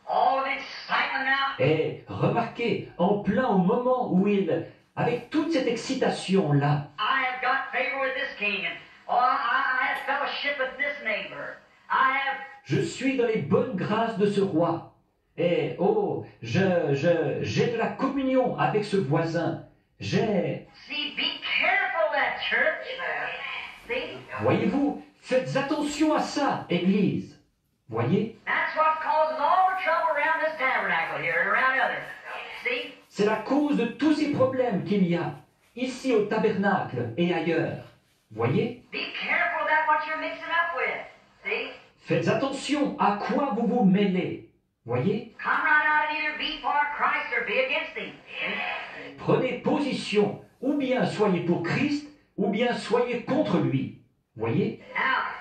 all of his excitement now, Et remarquez, en plein au moment où il, avec toute cette excitation-là, I have got favor with this king, and I have fellowship with this neighbor. je suis dans les bonnes grâces de ce roi. Et oh, j'ai de la communion avec ce voisin. J'ai... See, be careful that church. See? Voyez-vous, faites attention à ça, Église. Voyez? That's what causes all the trouble around this tabernacle here and around others. See? C'est la cause de tous ces problèmes qu'il y a, ici au tabernacle et ailleurs. Voyez? Be careful that what you're mixing up with. See? Faites attention à quoi vous vous mêlez. Voyez? Come right out and either be for Christ or be against him. Prenez position, ou bien soyez pour Christ, ou bien soyez contre lui. Voyez? Now,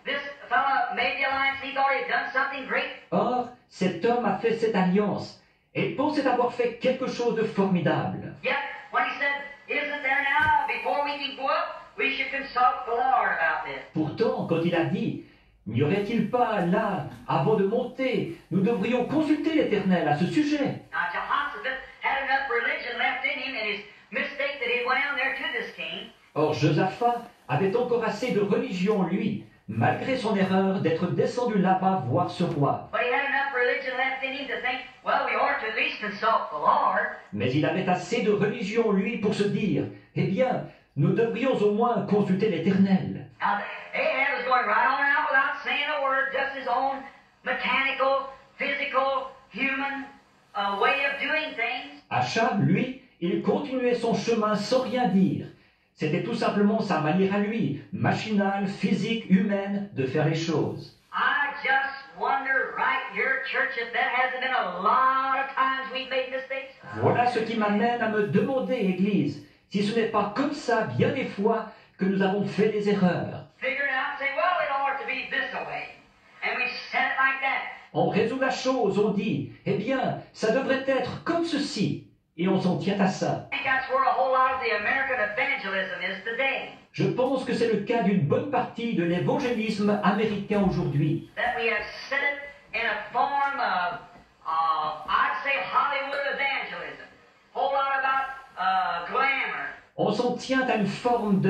this fellow made the alliance. He thought he had done something great. Or, cet homme a fait cette alliance et pensait avoir fait quelque chose de formidable. Yet, when he said, isn't there now, before we can go up, we should consult the Lord about this. Pourtant, quand il a dit, n'y aurait-il pas là, avant de monter, nous devrions consulter l'Éternel à ce sujet. Now, Jehoshaphat had enough religion left in him, and his mistake that he went down there to this king. Or, Josaphat avait encore assez de religion, lui, malgré son erreur, d'être descendu là-bas voir ce roi. But he had enough religion left in him to think, well, we ought to at least consult the Lord. Mais il avait assez de religion, lui, pour se dire, eh bien, nous devrions au moins consulter l'Éternel. Now, Ahab was going right on out without saying a word, just his own mechanical, physical, human way of doing things. Achab, lui, il continuait son chemin sans rien dire. C'était tout simplement sa manière à lui, machinale, physique, humaine, de faire les choses. I just wonder right here, church, if that hasn't been a lot of times we've made mistakes. Voilà ce qui m'amène à me demander, Église, si ce n'est pas comme ça, bien des fois, que nous avons fait des erreurs. Figure it out and say, well, it ought to be this way. And we said it like that. On résout la chose, on dit, eh bien, ça devrait être comme ceci, et on s'en tient à ça. I think that's where a whole lot of the American evangelism is today. Je pense que c'est le cas d'une bonne partie de l'évangélisme américain aujourd'hui. That we have set it in a form of I'd say Hollywood evangelism. Whole lot about glamour. On s'en tient à une forme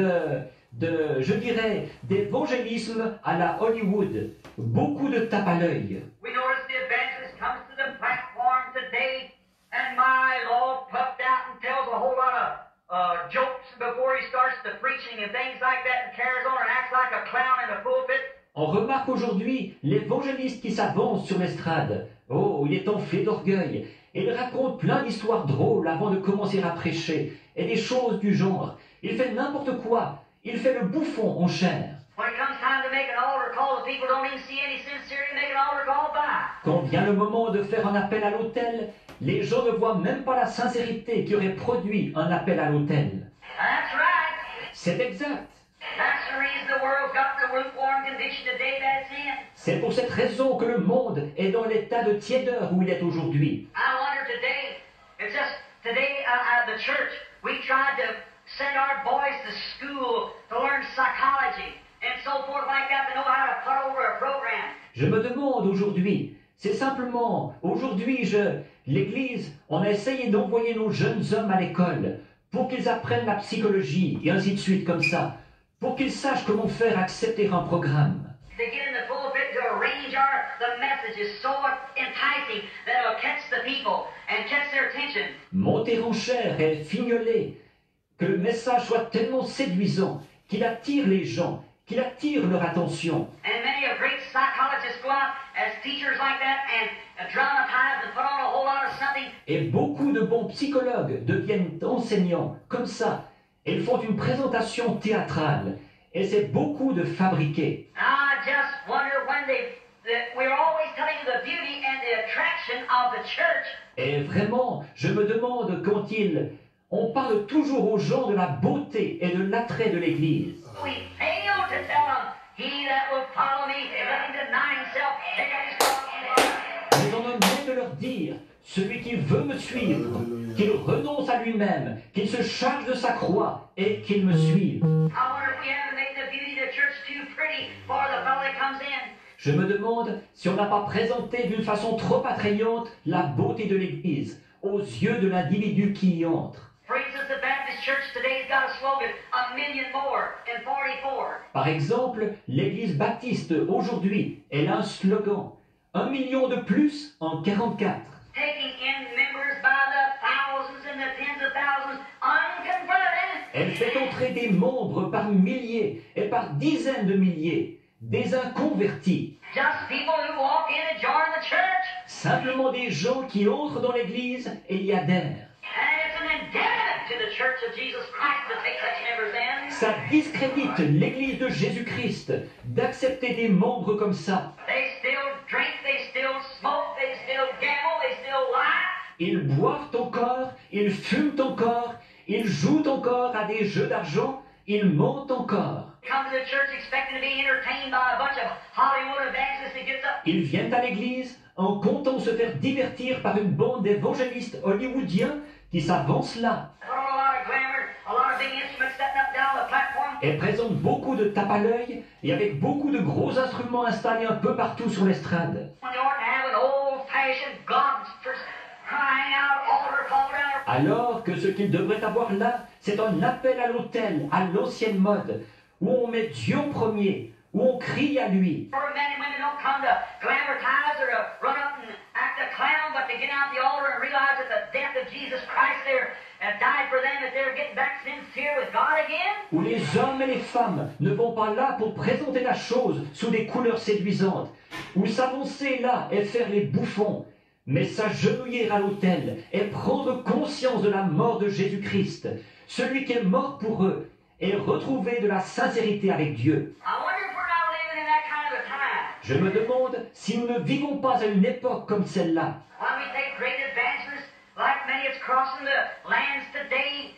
je dirais, d'évangélisme à la Hollywood. Beaucoup de tape à l'œil. We notice the evangelist comes to the platform today, and my Lord puffed out and tells a whole lot of jokes before he starts the preaching and things like that, and carries on and acts like a clown in the pulpit. On remarque aujourd'hui l'évangéliste qui s'avance sur l'estrade. Oh, il est enflé d'orgueil. Et il raconte plein d'histoires drôles avant de commencer à prêcher, et des choses du genre. Il fait n'importe quoi. Il fait le bouffon en chair. When it comes time to make an altar call, the people don't even see any sincerity in making an altar call by. Quand vient le moment de faire un appel à l'autel, les gens ne voient même pas la sincérité qui aurait produit un appel à l'autel. That's right. C'est exact. That's the reason the world's got the lukewarm condition today that it's in. C'est pour cette raison que le monde est dans l'état de tiédeur où il est aujourd'hui. I wonder today, it's just today at the church, we tried to send our boys to school to learn psychology and so forth like that to know how to put over a program. Je me demande aujourd'hui, c'est simplement, aujourd'hui, l'Église, on a essayé d'envoyer nos jeunes hommes à l'école pour qu'ils apprennent la psychologie et ainsi de suite comme ça, pour qu'ils sachent comment faire accepter un programme. To get in the pulpit to arrange the message is so enticing that it'll catch the people and catch their attention. Monter en chair et fignoler, que le message soit tellement séduisant qu'il attire les gens, qu'il attire leur attention. And many a great psychologists go out as teachers like that and dramatize and put on a whole lot of something. Et beaucoup de bons psychologues deviennent enseignants comme ça. Ils font une présentation théâtrale. Et c'est beaucoup de fabriqué. I just wonder when we're always telling you the beauty and the attraction of the church. Et vraiment, je me demande quand on parle toujours aux gens de la beauté et de l'attrait de l'Église. We fail to tell them, he that will follow me, let him deny himself, take up his cross and follow me. Mais on omet de leur dire, celui qui veut me suivre, qu'il renonce à lui-même, qu'il se charge de sa croix et qu'il me suive. I wonder if we haven't made the beauty of the church too pretty for the fellow that comes in. Je me demande si on n'a pas présenté d'une façon trop attrayante la beauté de l'Église aux yeux de l'individu qui y entre. For instance, the Baptist Church today's got a slogan, a million more in 44. Par exemple, l'Église baptiste aujourd'hui, elle a un slogan, 1 million de plus en 44. Taking in members by the thousands and the tens of thousands, unconverted. Elle fait entrer des membres par milliers et par dizaines de milliers, des inconvertis. Just people who walk in and join the church. Simplement des gens qui entrent dans l'Église et y adhèrent. And it's an indebtedness to the church of Jesus Christ to take such members in. Ça discrédite l'Église de Jésus-Christ d'accepter des membres comme ça. They still drink, they still smoke, they still gamble, they still lie. Ils boivent encore, ils fument encore, ils jouent encore à des jeux d'argent, ils mentent encore. Come to the church expecting to be entertained by a bunch of Hollywood evangelists that gets up. Ils viennent à l'église en comptant se faire divertir par une bande d'évangélistes hollywoodiens qui s'avancent là Put on a lot of glamour, a lot of big instruments setting up down the platform. et présentent beaucoup de tape à l'œil et avec beaucoup de gros instruments installés un peu partout sur l'estrade. When they ought to have an old-fashioned God for crying out altar call down. Alors que ce qu'ils devraient avoir là, c'est un appel à l'autel, à l'ancienne mode, où on met Dieu en premier, où on crie à lui. For men and women don't come to glamorize or to run up and act a clown, but to get out the altar and realize that the death of Jesus Christ there died for them, that they're getting back sincere with God again. Où les hommes et les femmes ne vont pas là pour présenter la chose sous des couleurs séduisantes, où s'avancer là et faire les bouffons, mais s'agenouiller à l'autel et prendre conscience de la mort de Jésus-Christ, celui qui est mort pour eux, et retrouver de la sincérité avec Dieu. I wonder if we're not living in that kind of a time. Je me demande si nous ne vivons pas à une époque comme celle-là. When we take great evangelists, like many that's crossing the lands today,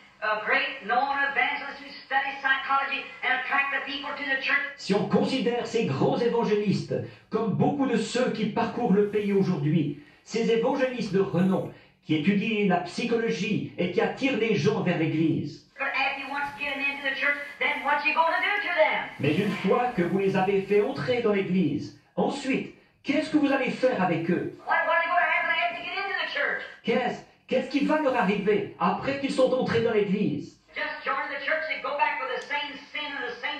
great known evangelists who study psychology and attract the people to the church. Si on considère ces grands évangélistes comme beaucoup de ceux qui parcourent le pays aujourd'hui, ces évangélistes de renom qui étudient la psychologie et qui attirent les gens vers l'Église. But after you once get them into the church, then what you going to do to them? Mais une fois que vous les avez fait entrer dans l'Église, ensuite, qu'est-ce que vous allez faire avec eux? What are going to happen after you get into the church? Qu'est-ce qui va leur arriver après qu'ils sont entrés dans l'Église? Just join the church and go back with the same sin and the same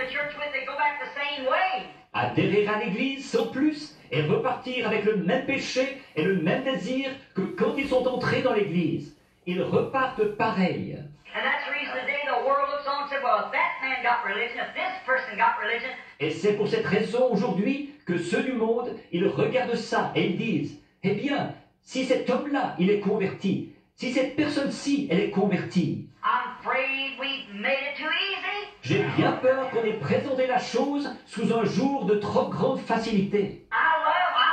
to church with, they go back the same way. Adhérer à l'Église sans plus et repartir avec le même péché et le même désir que quand ils sont entrés dans l'Église. Ils repartent pareil. And that's the reason today the world looks on and says, well, if that man got religion, if this person got religion, Et c'est pour cette raison aujourd'hui que ceux du monde, ils regardent ça et ils disent, eh bien, si cet homme-là, il est converti, si cette personne-ci, elle est convertie, I'm afraid we've made it too easy. j'ai bien peur qu'on ait présenté la chose sous un jour de trop grande facilité. I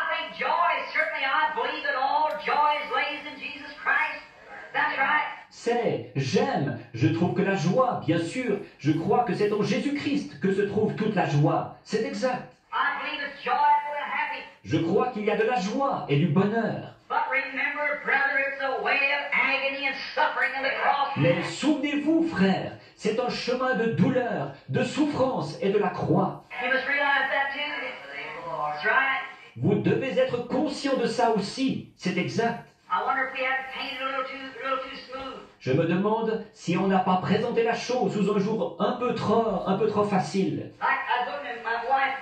think joy, certainly I believe that all joy is lays in Jesus Christ. That's right. J'aime, je trouve que la joie, bien sûr, je crois que c'est en Jésus-Christ que se trouve toute la joie. C'est exact. I believe it's joyful and happy. Je crois qu'il y a de la joie et du bonheur. But remember, brother, it's a way of agony and suffering in the cross. Mais souvenez-vous, frère, c'est un chemin de douleur, de souffrance et de la croix. You must realize that too. That's right. Vous devez être conscient de ça aussi. C'est exact. I wonder if we had painted a little too smooth. Je me demande si on n'a pas présenté la chose sous un jour un peu trop facile. Like I was looking at my wife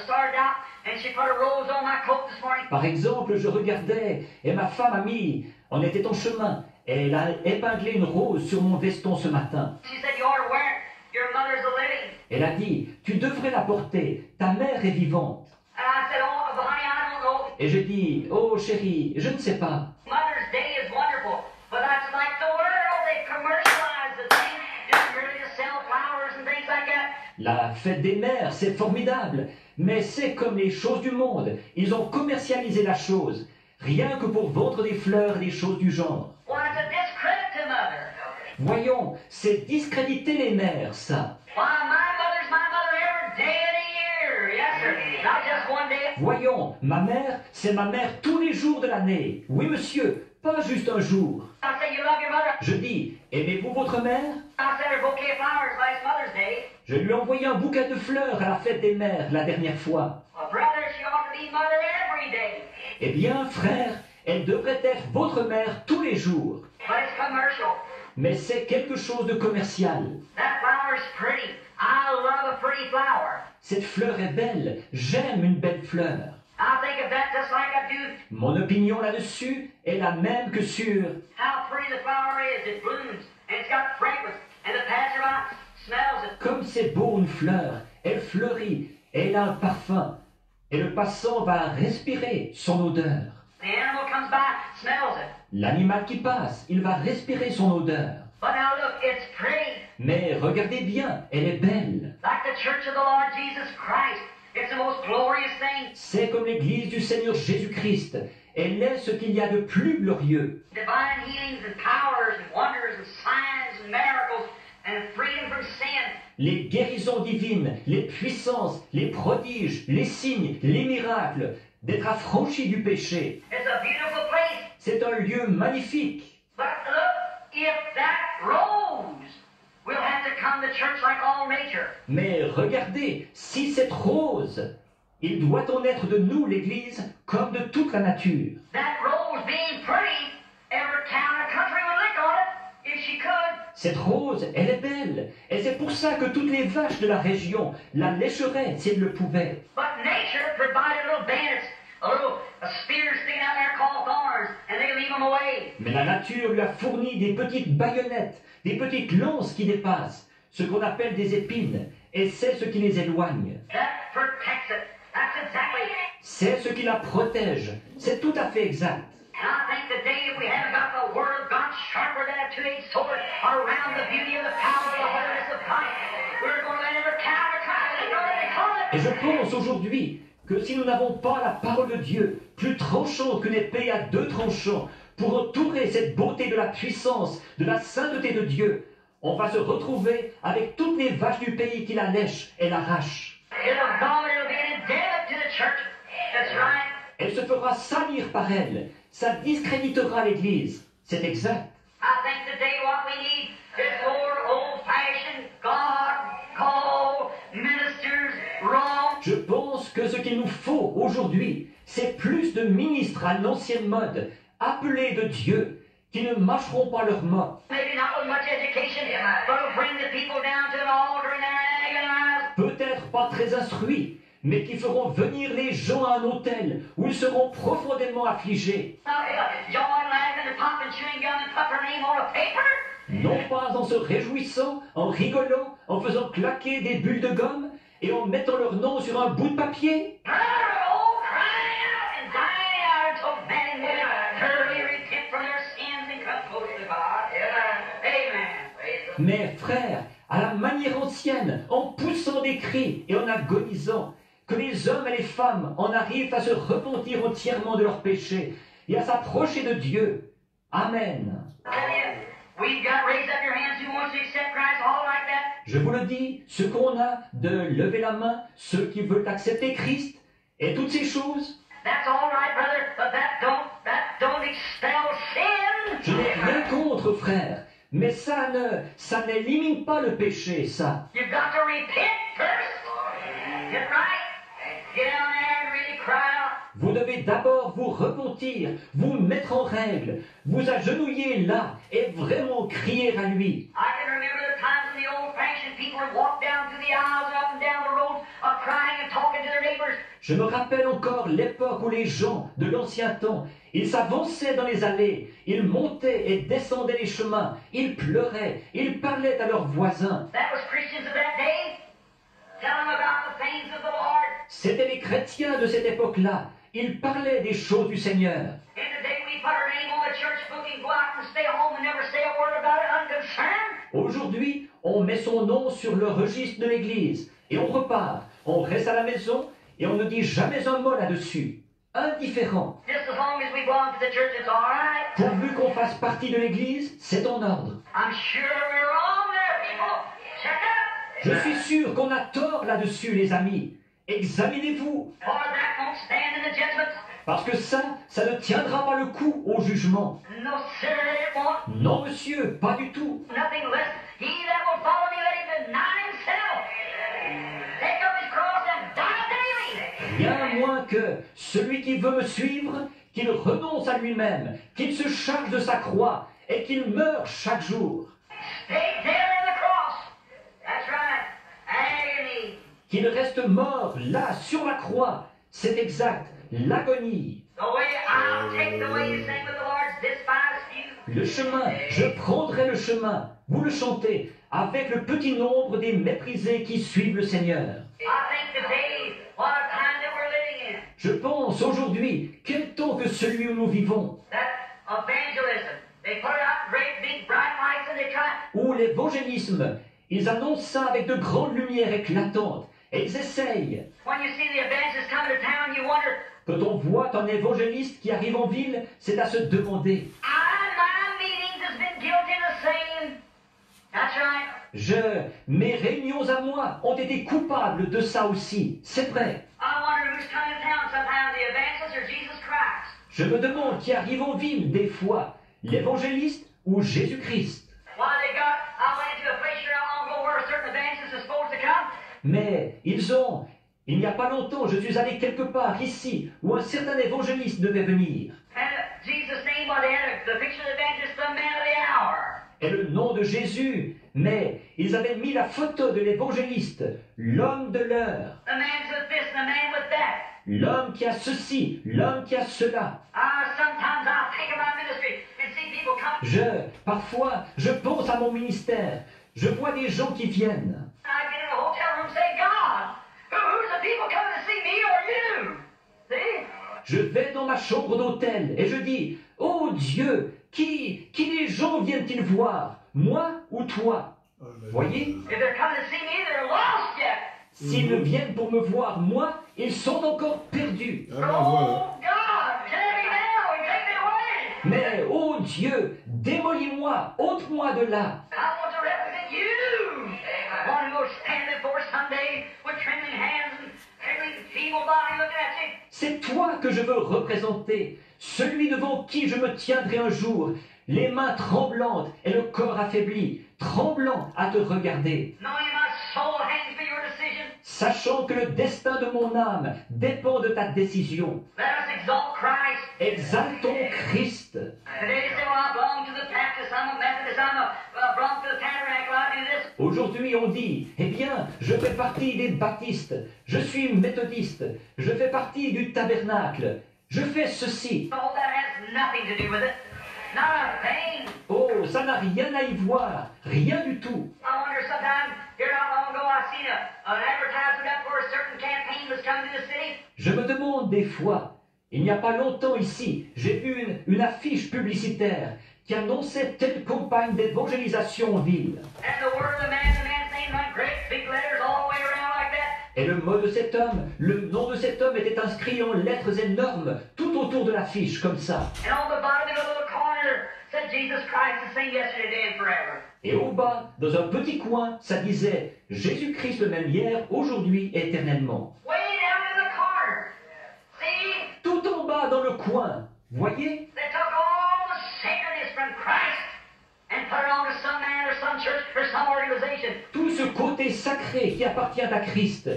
started out and she put a rose on my coat this morning. Par exemple, je regardais et ma femme a mis, on était en chemin, et elle a épinglé une rose sur mon veston ce matin. She said, you ought to wear it. Your mother's a living. Elle a dit, tu devrais la porter, ta mère est vivante. And I said, oh, honey, I don't know. Et je dis, oh chérie, je ne sais pas. Mother's Day is wonderful, but that's like the world. They commercialize the thing just really to sell flowers and things like that. La fête des mères, c'est formidable, mais c'est comme les choses du monde. Ils ont commercialisé la chose, rien que pour vendre des fleurs et des choses du genre. Well, it's a discredit to mother. Voyons, c'est discréditer les mères, ça. Why, my mother's my mother every day of the year. Yes, sir. Not just one day. Voyons, ma mère, c'est ma mère tous les jours de l'année. Oui, monsieur, pas juste un jour. I say, you love your mother. Je dis, aimez-vous votre mère? I sent her a bouquet of flowers last Mother's Day. Je lui ai envoyé un bouquet de fleurs à la fête des mères la dernière fois. Well, brother, she ought to be mother every day. Eh bien, frère, elle devrait être votre mère tous les jours. But it's commercial. Mais c'est quelque chose de commercial. That flower's pretty. I love a pretty flower. Cette fleur est belle. J'aime une belle fleur. I think of that just like I do Mon opinion là-dessus est la même que sur how pretty the flower is. It blooms, and it's got fragrance, and the passerby smells it. comme c'est beau une fleur. Elle fleurit, elle a un parfum. Et le passant va respirer son odeur. The animal comes by, smells it. L'animal qui passe, il va respirer son odeur. But now look, it's pretty. Mais regardez bien, elle est belle. Like the church of the Lord Jesus Christ. It's the most glorious thing. C'est comme l'église du Seigneur Jésus-Christ. Elle est ce qu'il y a de plus glorieux. Divine healings and powers and wonders and signs and miracles and freedom from sin. Les guérisons divines, les puissances, les prodiges, les signes, les miracles, d'être affranchis du péché. It's a beautiful place. C'est un lieu magnifique. But look, if that rose, we'll have to come to church like all nature. Mais regardez, si cette rose, il doit en être de nous, l'Église, comme de toute la nature. That rose being pretty, every town and country would lick on it if she could. Cette rose, elle est belle, et c'est pour ça que toutes les vaches de la région la lécheraient si elles le pouvaient. But nature provided little bandits, a spear sticking out there called thorns, and they leave them away. Mais la nature lui a fourni des petites baïonnettes, des petites lances qui dépassent, ce qu'on appelle des épines, et c'est ce qui les éloigne. That protects it. That's exactly it. C'est ce qui la protège. C'est tout à fait exact. And I think today if we haven't got the Word of God sharper than a two-edged sword around the beauty of the power of the holiness of God, we're going to let every cow and country know that they call it. Et je pense aujourd'hui que si nous n'avons pas la parole de Dieu, plus tranchante qu'une épée à deux tranchants, pour entourer cette beauté de la puissance, de la sainteté de Dieu, on va se retrouver avec toutes les vaches du pays qui la lèchent et l'arrachent. It'll vomit, it'll be an endemic to the church. That's right. Elle se fera salir par elle. Ça discréditera l'Église. C'est exact. I think today what we need is more old-fashioned, God-called ministers, wrong. Je pense que ce qu'il nous faut aujourd'hui, c'est plus de ministres à l'ancienne mode, appelés de Dieu, qui ne mâcheront pas leurs mots. Maybe not with much education, but will bring the people down to an altar and they're agonized. Peut-être peut-être pas très instruits, mais qui feront venir les gens à un hôtel où ils seront profondément affligés. Non pas en se réjouissant, en rigolant, en faisant claquer des bulles de gomme et en mettant leur nom sur un bout de papier. Mais frères, à la manière ancienne, en poussant des cris et en agonisant, que les hommes et les femmes en arrivent à se repentir entièrement de leurs péchés et à s'approcher de Dieu. Amen. Je vous le dis, ce qu'on a de lever la main, ceux qui veulent accepter Christ, et toutes ces choses. Je n'ai rien contre, frère, mais ça n'élimine pas le péché, ça. Vous devez d'abord vous repentir, vous mettre en règle, vous agenouiller là et vraiment crier à lui. Je me rappelle encore l'époque où les gens de l'ancien temps, ils s'avançaient dans les allées, ils montaient et descendaient les chemins, ils pleuraient, ils parlaient à leurs voisins. C'étaient les chrétiens de cette époque-là. Ils parlaient des choses du Seigneur. Aujourd'hui, on met son nom sur le registre de l'Église et on repart. On reste à la maison et on ne dit jamais un mot là-dessus. Indifférent. Pourvu qu'on fasse partie de l'Église, c'est en ordre. Je suis sûr qu'on a tort là-dessus, les amis. Examinez-vous. Parce que ça ne tiendra pas le coup au jugement. Non, monsieur, pas du tout. Rien moins que celui qui veut me suivre, qu'il renonce à lui-même, qu'il se charge de sa croix et qu'il meure chaque jour. Qu'il reste mort là, sur la croix. C'est exact, l'agonie. Le chemin, je prendrai le chemin. Vous le chantez, avec le petit nombre des méprisés qui suivent le Seigneur. Je pense aujourd'hui, quel temps que celui où nous vivons. Où l'évangélisme, ils annoncent ça avec de grandes lumières éclatantes. Et ils essayent. Quand on voit un évangéliste qui arrive en ville, c'est à se demander. Mes réunions à moi ont été coupables de ça aussi. C'est vrai. Je me demande qui arrive en ville des fois, l'évangéliste ou Jésus-Christ. Mais il n'y a pas longtemps, je suis allé quelque part ici où un certain évangéliste devait venir. Et le nom de Jésus, mais ils avaient mis la photo de l'évangéliste, l'homme de l'heure. L'homme qui a ceci, l'homme qui a cela. Parfois, je pense à mon ministère. Je vois des gens qui viennent. Je vais dans ma chambre d'hôtel et je dis, oh Dieu, qui les gens viennent-ils voir, moi ou toi? Voyez? S'ils ne viennent pour me voir, moi, ils sont encore perdus. Mais, oh Dieu, démolis-moi, ôte-moi de là. C'est toi que je veux représenter, celui devant qui je me tiendrai un jour, les mains tremblantes et le corps affaibli, tremblant à te regarder. Sachant que le destin de mon âme dépend de ta décision. Exaltons Christ. Aujourd'hui, on ont dit, eh bien, je fais partie des baptistes, je suis méthodiste, je fais partie du tabernacle, je fais ceci. Oh, that has nothing to do with it. Not a thing. Oh, ça n'a rien à y voir, rien du tout. I wonder sometimes, here not long ago, I seen an advertisement up for a certain campaign was coming to the city. Je me demande des fois, il n'y a pas longtemps ici, j'ai vu une affiche publicitaire qui annonçait telle campagne d'évangélisation en ville. And the word of the man's name on great big letters all the way around like that. Et le nom de cet homme était inscrit en lettres énormes tout autour de l'affiche, comme ça. And on the bottom of the little corner said Jesus Christ the same yesterday, today, and forever. Et au bas, dans un petit coin, ça disait « Jésus-Christ le même hier, aujourd'hui, éternellement Way down in the corner. See? ». Tout en bas dans le coin, voyez? They took all the sacredness from Christ and put it on to some man or some church or some organization. Tout ce côté sacré qui appartient à Christ,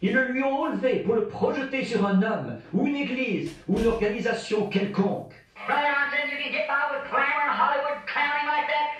ils le lui ont enlevé pour le projeter sur un homme, ou une église, ou une organisation quelconque. Brother, I'm saying you can get by with glamour and Hollywood clowning like that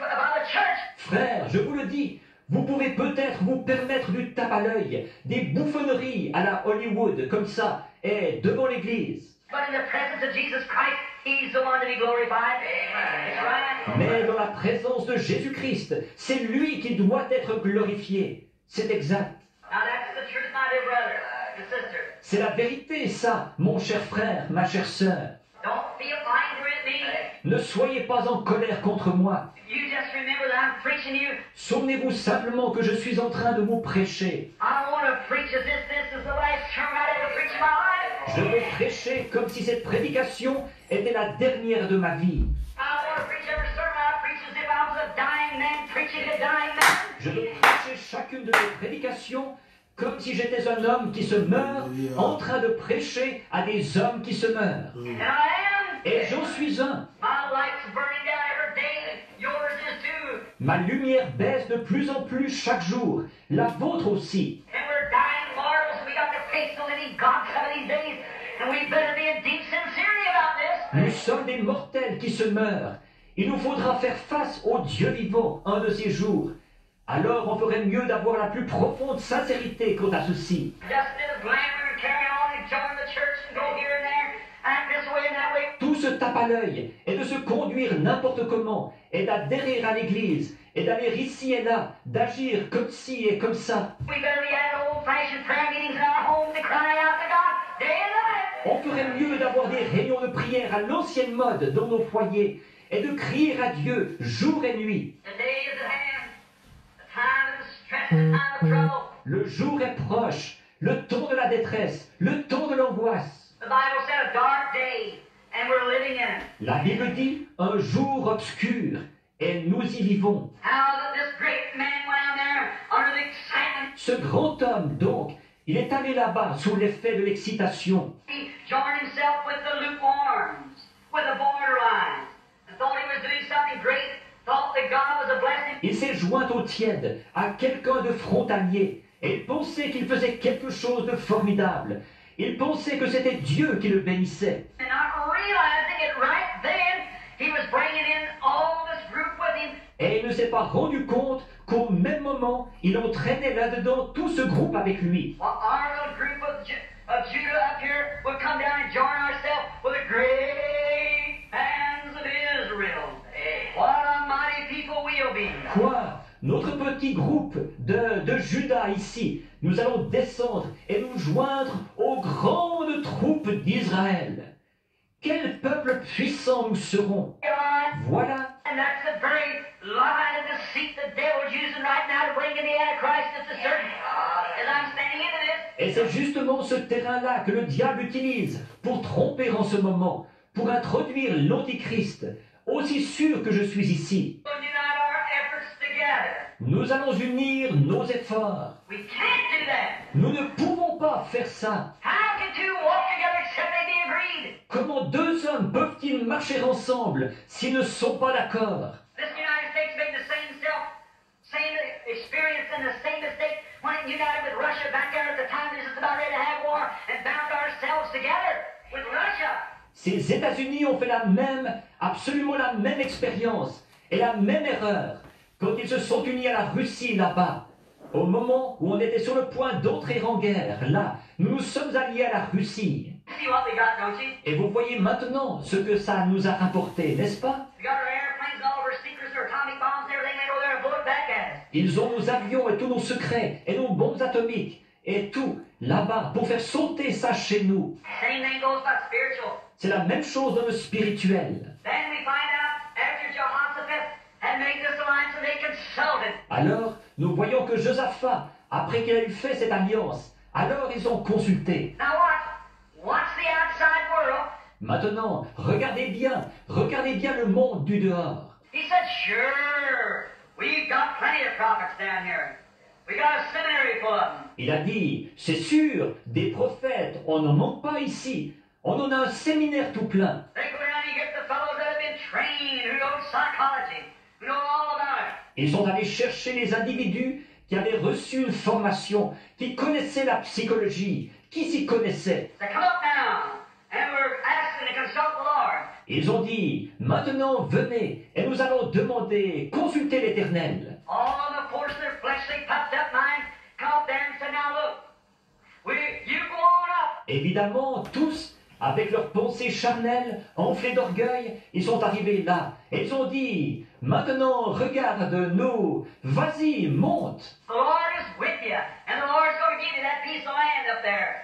about the church. Frère, je vous le dis, vous pouvez peut-être vous permettre du tape à l'œil, des bouffonneries à la Hollywood, comme ça, et devant l'église. But in the presence of Jesus Christ, He's the one to be glorified. That's right. Mais dans la présence de Jésus-Christ, c'est lui qui doit être glorifié. C'est exact. Now that's the truth, my dear brother and sister. C'est la vérité, ça, mon cher frère, ma chère sœur. Don't feel angry at me. Ne soyez pas en colère contre moi. You just remember that I'm preaching you. Souvenez-vous simplement que je suis en train de vous prêcher. I don't want to preach as if this is the last sermon I'd ever preach in my life. Je vais prêcher comme si cette prédication était la dernière de ma vie. I want to preach every sermon I preach as if I was a dying man preaching to a dying man. Je vais prêcher chacune de mes prédications comme si j'étais un homme qui se meurt en train de prêcher à des hommes qui se meurent. And I am. Et j'en suis un. My light's burning down every day. Yours is too. Ma lumière baisse de plus en plus chaque jour. La vôtre aussi. And we're dying mortals. We got to face the living God some of these days. And we better be in deep sincerity about this. Nous sommes des mortels qui se meurent. Il nous faudra faire face au Dieu vivant un de ces jours. Alors on ferait mieux d'avoir la plus profonde sincérité quant à ceci. Just instead of glamour and carry on and join the church and go here and there, act this way and that way. Tout se tape à l'œil et de se conduire n'importe comment et d'adhérer à l'église et d'aller ici et là, d'agir comme ci et comme ça. We better be at old-fashioned prayer meetings in our homes and crying out to God day and night. On ferait mieux d'avoir des réunions de prière à l'ancienne mode dans nos foyers et de crier à Dieu jour et nuit. The day is at hand. The time of the stress, the time of trouble. Le jour est proche, le temps de la détresse, le temps de l'angoisse. The Bible said a dark day, and we're living in it. La Bible dit un jour obscur et nous y vivons. How that this great man went out there under the excitement. Ce grand homme, donc, il est allé là-bas sous l'effet de l'excitation. He joined himself with the lukewarms, with the borderlines, and thought he was doing something great, thought that God was a blessing. Il s'est joint au tiède, à quelqu'un de frontalier, et il pensait qu'il faisait quelque chose de formidable. Il pensait que c'était Dieu qui le bénissait. And not realizing it right then, he was bringing in all this group with him. Et il ne s'est pas rendu compte qu'au même moment, il entraînait là-dedans tout ce groupe avec lui. Well, our little group of Judah up here will come down and join ourselves with the great bands of Israel. What a mighty people we'll be. Quoi? Notre petit groupe de Judas ici, nous allons descendre et nous joindre aux grandes troupes d'Israël. Quel peuple puissant nous serons! Voilà, And that's the very lie and deceit the devil's using right now to bring in the Antichrist. It's a certain. As I'm standing into this, et c'est justement ce terrain-là que le diable utilise pour tromper en ce moment, pour introduire l'Antichrist, aussi sûr que je suis ici. we'll unite our efforts together. Nous allons unir nos efforts. We can't do that. Nous ne pouvons pas faire ça. How can two walk together except they be agreed? Comment deux hommes peuvent-ils marcher ensemble s'ils ne sont pas d'accord? This United States made the same experience and the same mistake when it united with Russia back there at the time this is about ready to have war and bound ourselves together with Russia. Ces États-Unis ont fait absolument la même expérience et la même erreur quand ils se sont unis à la Russie là-bas. Au moment où on était sur le point d'entrer en guerre, là, nous nous sommes alliés à la Russie. See what we got, don't you? Et vous voyez maintenant ce que ça nous a rapporté, n'est-ce pas? We got our airplanes, all of our secrets, our atomic bombs, and everything. They go there and blow it back at us. Ils ont nos avions et tous nos secrets et nos bombes atomiques et tout là-bas pour faire sauter ça chez nous. Same thing goes about spiritual. C'est la même chose dans le spirituel. Then we find out after Jehoshaphat had made this alliance and they consulted. Alors, nous voyons que Josaphat, après qu'il ait fait cette alliance, alors ils ont consulté. Now watch. Watch the outside world. Maintenant, regardez bien le monde du dehors. He said, sure, we've got plenty of prophets down here. We got a seminary full of them. Il a dit, c'est sûr, des prophètes, on n'en manque pas ici. On en a un séminaire tout plein. They go down and you get the fellows that have been trained, who know psychology, who know all about it. Ils sont allés chercher les individus qui avaient reçu une formation, qui connaissaient la psychologie, qui s'y connaissaient. They come up now, and we're asking to consult the Lord. Ils ont dit, maintenant venez, et nous allons demander, consulter l'Éternel. All of them, of course, their fleshly, puffed up minds come up there and say, now look, you go on up. Évidemment, tous, avec leurs pensées charnelles, enflées d'orgueil, ils sont arrivés là. Et ils ont dit, maintenant, regarde-nous, vas-y, monte. The Lord is with you, and the Lord's going to give you that piece of land up there.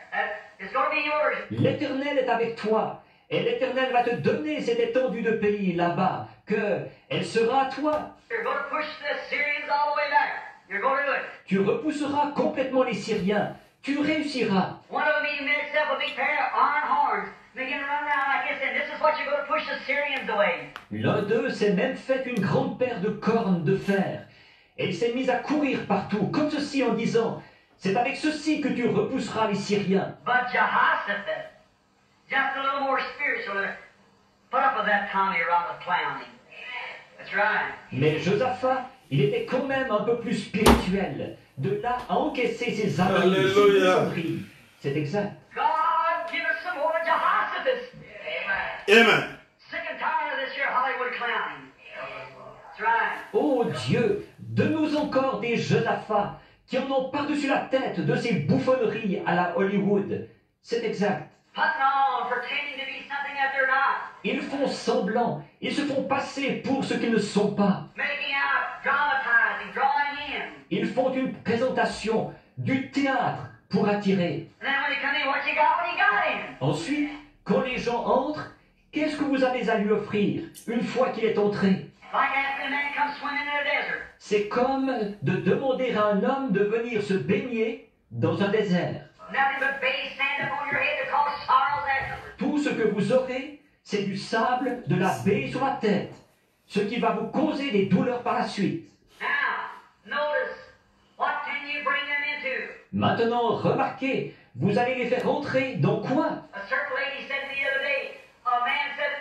It's going to be yours. L'Éternel est avec toi, et l'Éternel va te donner cette étendue de pays là-bas, que elle sera à toi. You're going to push the Syrians all the way back. You're going to do it. Tu repousseras complètement les Syriens, tu réussiras. One of them even made itself a big pair of iron horns. Begin to run around like this, and this is what you're going to push the Syrians away. L'un d'eux s'est même fait une grande paire de cornes de fer, et il s'est mis à courir partout, comme ceci en disant, c'est avec ceci que tu repousseras les Syriens. But Jehoshaphat, just a little more spiritual, put up with that Tommy Rod of clowning. That's right. Mais Josaphat, il était quand même un peu plus spirituel, de là à encaisser ses âneries, Alléluia. ses conneries. C'est exact. God, give us some more Jehoshaphat. Amen. Amen. Sick and tired of this here Hollywood clowning. That's right. Ô Dieu, donne-nous encore des Josaphats qui en ont par-dessus la tête de ces bouffonneries à la Hollywood. C'est exact. Putting on, pretending to be something that they're not. Ils font semblant, ils se font passer pour ce qu'ils ne sont pas. Making out, dramatizing, drawing in. Ils font une présentation, du théâtre pour attirer. And then when you come in, what you got when you got in? Ensuite, quand les gens entrent, qu'est-ce que vous avez à lui offrir une fois qu'il est entré? Like asking a man to come swimming in a desert. C'est comme de demander à un homme de venir se baigner dans un désert. Nothing but bays stand up on your head to cause sorrows afterwards. Tout ce que vous aurez, c'est du sable, de la baie sur la tête, ce qui va vous causer des douleurs par la suite. Now, notice, what can you bring them into? Maintenant, remarquez, vous allez les faire entrer dans quoi? A certain lady said to me the other day, a man said,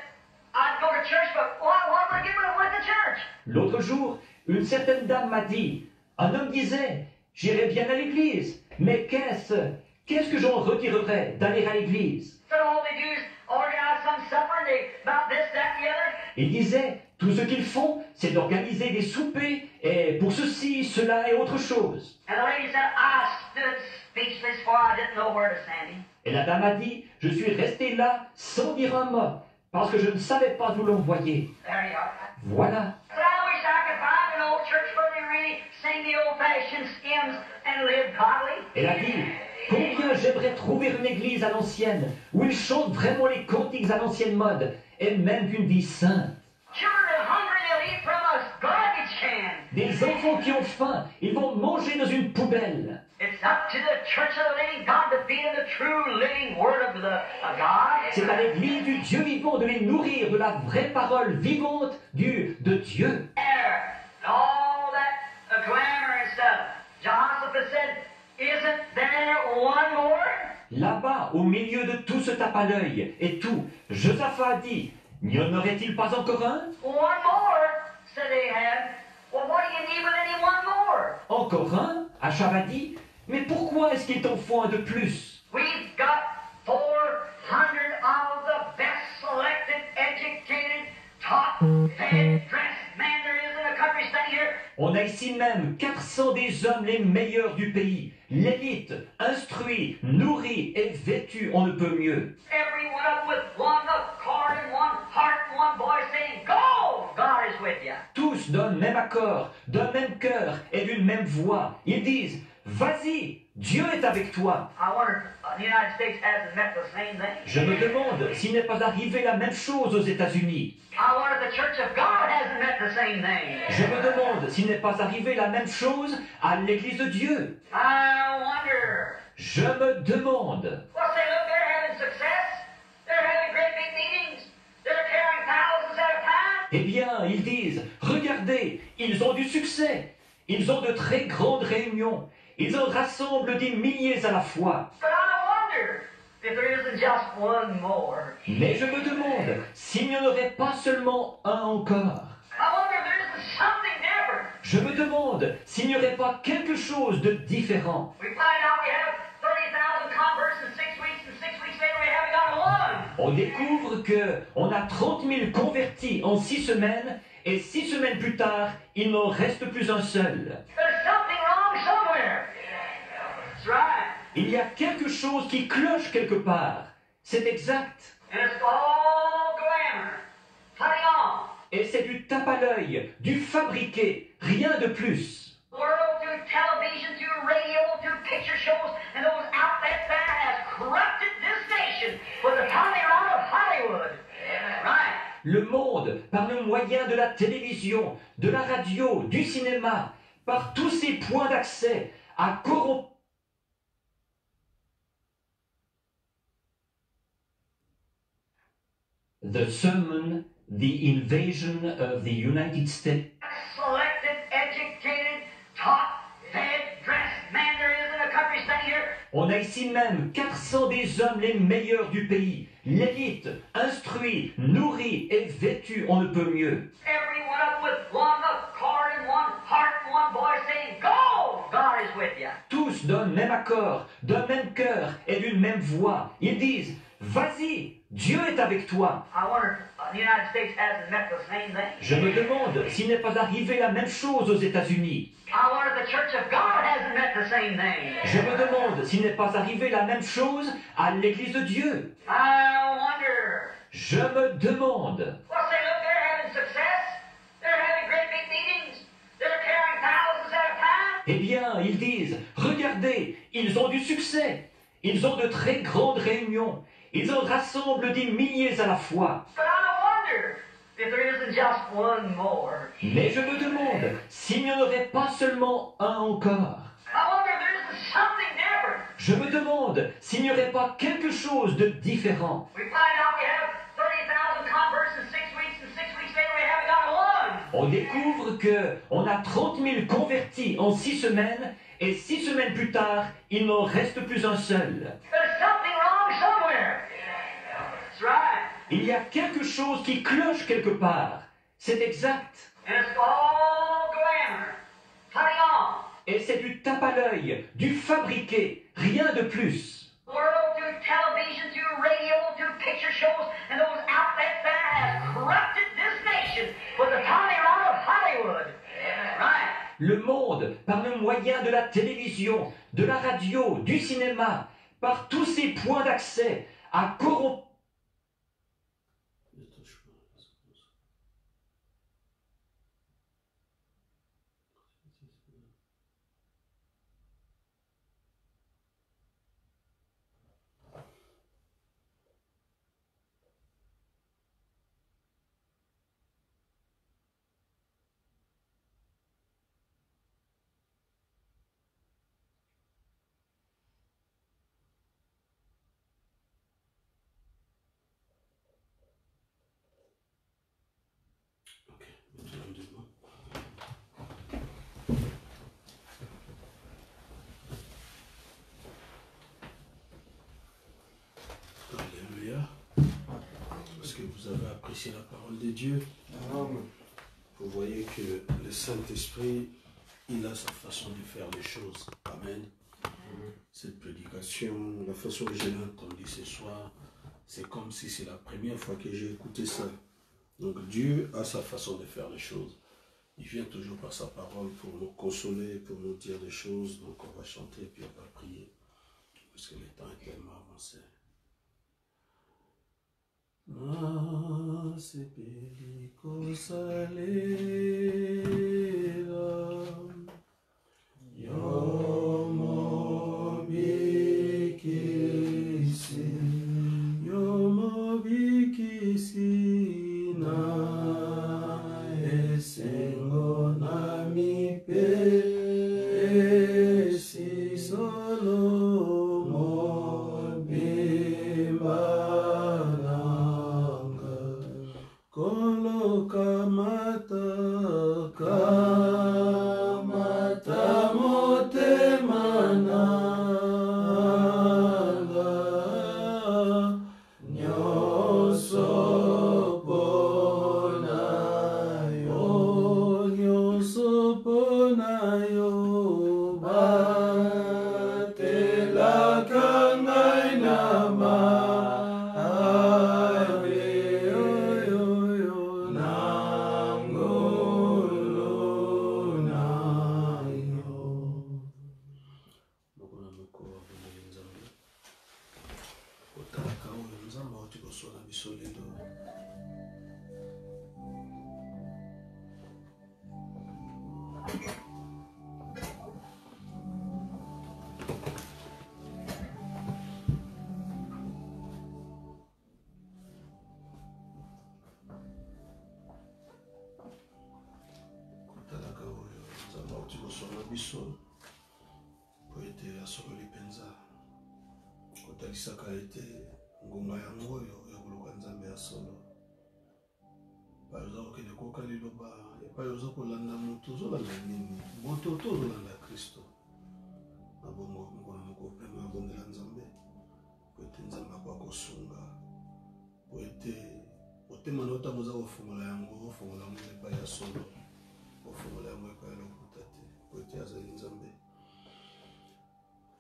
I'd go to church, but what would I get when I went to church? L'autre jour, une certaine dame m'a dit, un homme disait, j'irai bien à l'église, mais qu'est-ce que j'en retirerais d'aller à l'église? So all they do is organize some supper and they about this, that, and the other. Il disait, tout ce qu'ils font, c'est d'organiser des soupers, et pour ceci, cela et autre chose. And the lady said, I stood speechless for I didn't know where to send him. Et la dame a dit, je suis resté là sans dire un mot, parce que je ne savais pas où l'envoyer. There you are. Voilà. But I wish I could find an old church where they really sing the old-fashioned hymns and live godly. Elle a dit, combien j'aimerais trouver une église à l'ancienne, où ils chantent vraiment les cantiques à l'ancienne mode, et même une vie sainte. Children are hungry, they'll eat from a garbage can. Des enfants qui ont faim, ils vont manger dans une poubelle. It's up to the church of the living God to feed them the true living word of God. C'est à l'église du Dieu vivant de les nourrir de la vraie parole vivante de Dieu. There, all that glamour and stuff. Jehoshaphat said, isn't there one more? Là-bas, au milieu de tout ce tape à l'œil et tout, Josaphat a dit, n'y en aurait-il pas encore un? One more, said Ahab. Well, what do you need with any one more? Encore un? Achab a dit, mais pourquoi est-ce qu'il t'en faut un de plus? We've got 400 of the best selected, educated, taught, fed, dressed men there is in the country standing here. On a ici même 400 des hommes les meilleurs du pays, l'élite, instruits, nourris et vêtus, on ne peut mieux. Every one of them with one accord and one heart and one voice saying, Go! God is with you. Tous d'un même accord, d'un même cœur et d'une même voix. Ils disent, vas-y, Dieu est avec toi. I wonder, the United States hasn't met the same thing. Je me demande s'il n'est pas arrivé la même chose aux États-Unis. I wonder if the Church of God hasn't met the same thing. Je me demande s'il n'est pas arrivé la même chose à l'Église de Dieu. I wonder. Je me demande. Well, say, look, they're having success. They're having great big meetings. They're carrying thousands at a time. Eh bien, ils disent, regardez, ils ont du succès. Ils ont de très grandes réunions. Ils en rassemblent des milliers à la fois. But I wonder if there isn't just one more. Mais je me demande s'il n'y en aurait pas seulement un encore. I wonder if there isn't something different. Je me demande s'il n'y aurait pas quelque chose de différent. We find out we have 30,000 converts in 6 weeks, and 6 weeks later we haven't got one. On découvre que on a 30 000 convertis en 6 semaines, et 6 semaines plus tard, il n'en reste plus un seul. There's something wrong somewhere. That's right. Il y a quelque chose qui cloche quelque part. C'est exact. And it's all glamour. Putting on. Et c'est du tape à l'œil, du fabriqué, rien de plus. World through television, through radio, through picture shows, and those outlets that has corrupted this nation with the coming on of Hollywood. Right. Le monde, par le moyen de la télévision, de la radio, du cinéma, par tous ces points d'accès, a corrompu. The sermon, the invasion of the United States. Selected, educated, taught, fed, dressed man there is in a country standing here. On a ici même 400 des hommes les meilleurs du pays, l'élite, instruits, nourris et vêtus, on ne peut mieux. Every one of them with one accord and one heart and one voice saying, Go! God is with you. Tous d'un même accord, d'un même cœur et d'une même voix. Ils disent, vas-y, Dieu est avec toi. I wonder if the United States hasn't met the same thing. Je me demande s'il n'est pas arrivé la même chose aux États-Unis. I wonder if the Church of God hasn't met the same thing. Je me demande s'il n'est pas arrivé la même chose à l'Église de Dieu. I wonder. Je me demande. Well, say, look, they're having success. They're having great big meetings. They're carrying thousands at a time. Eh bien, ils disent, regardez, ils ont du succès. Ils ont de très grandes réunions. Ils en rassemblent des milliers à la fois. But I wonder if there isn't just one more. Mais je me demande s'il n'y en aurait pas seulement un encore. I wonder if there isn't something different. Je me demande s'il n'y aurait pas quelque chose de différent. We find out we have 30,000 converts in 6 weeks, and 6 weeks later we haven't got one. On découvre que on a 30 000 convertis en 6 semaines, et 6 semaines plus tard, il n'en reste plus un seul. There's something wrong somewhere. That's right. Il y a quelque chose qui cloche quelque part. C'est exact. And it's all glamour. Putting on. Et c'est du tape à l'œil, du fabriqué, rien de plus. World through television, through radio, through picture shows, and those outlets that has corrupted this nation with the coming on of Hollywood. Right. Le monde, par le moyen de la télévision, de la radio, du cinéma, par tous ces points d'accès, a corrompu. Alléluia. Parce que vous avez apprécié la parole de Dieu. Vous voyez que le Saint-Esprit, il a sa façon de faire les choses. Amen. Cette prédication, la façon que je l'ai entendue ce soir, c'est comme si c'est la première fois que j'ai écouté ça. Donc Dieu a sa façon de faire les choses. Il vient toujours par sa parole pour nous consoler, pour nous dire des choses. Donc on va chanter puis on va prier. Parce que le temps est tellement avancé.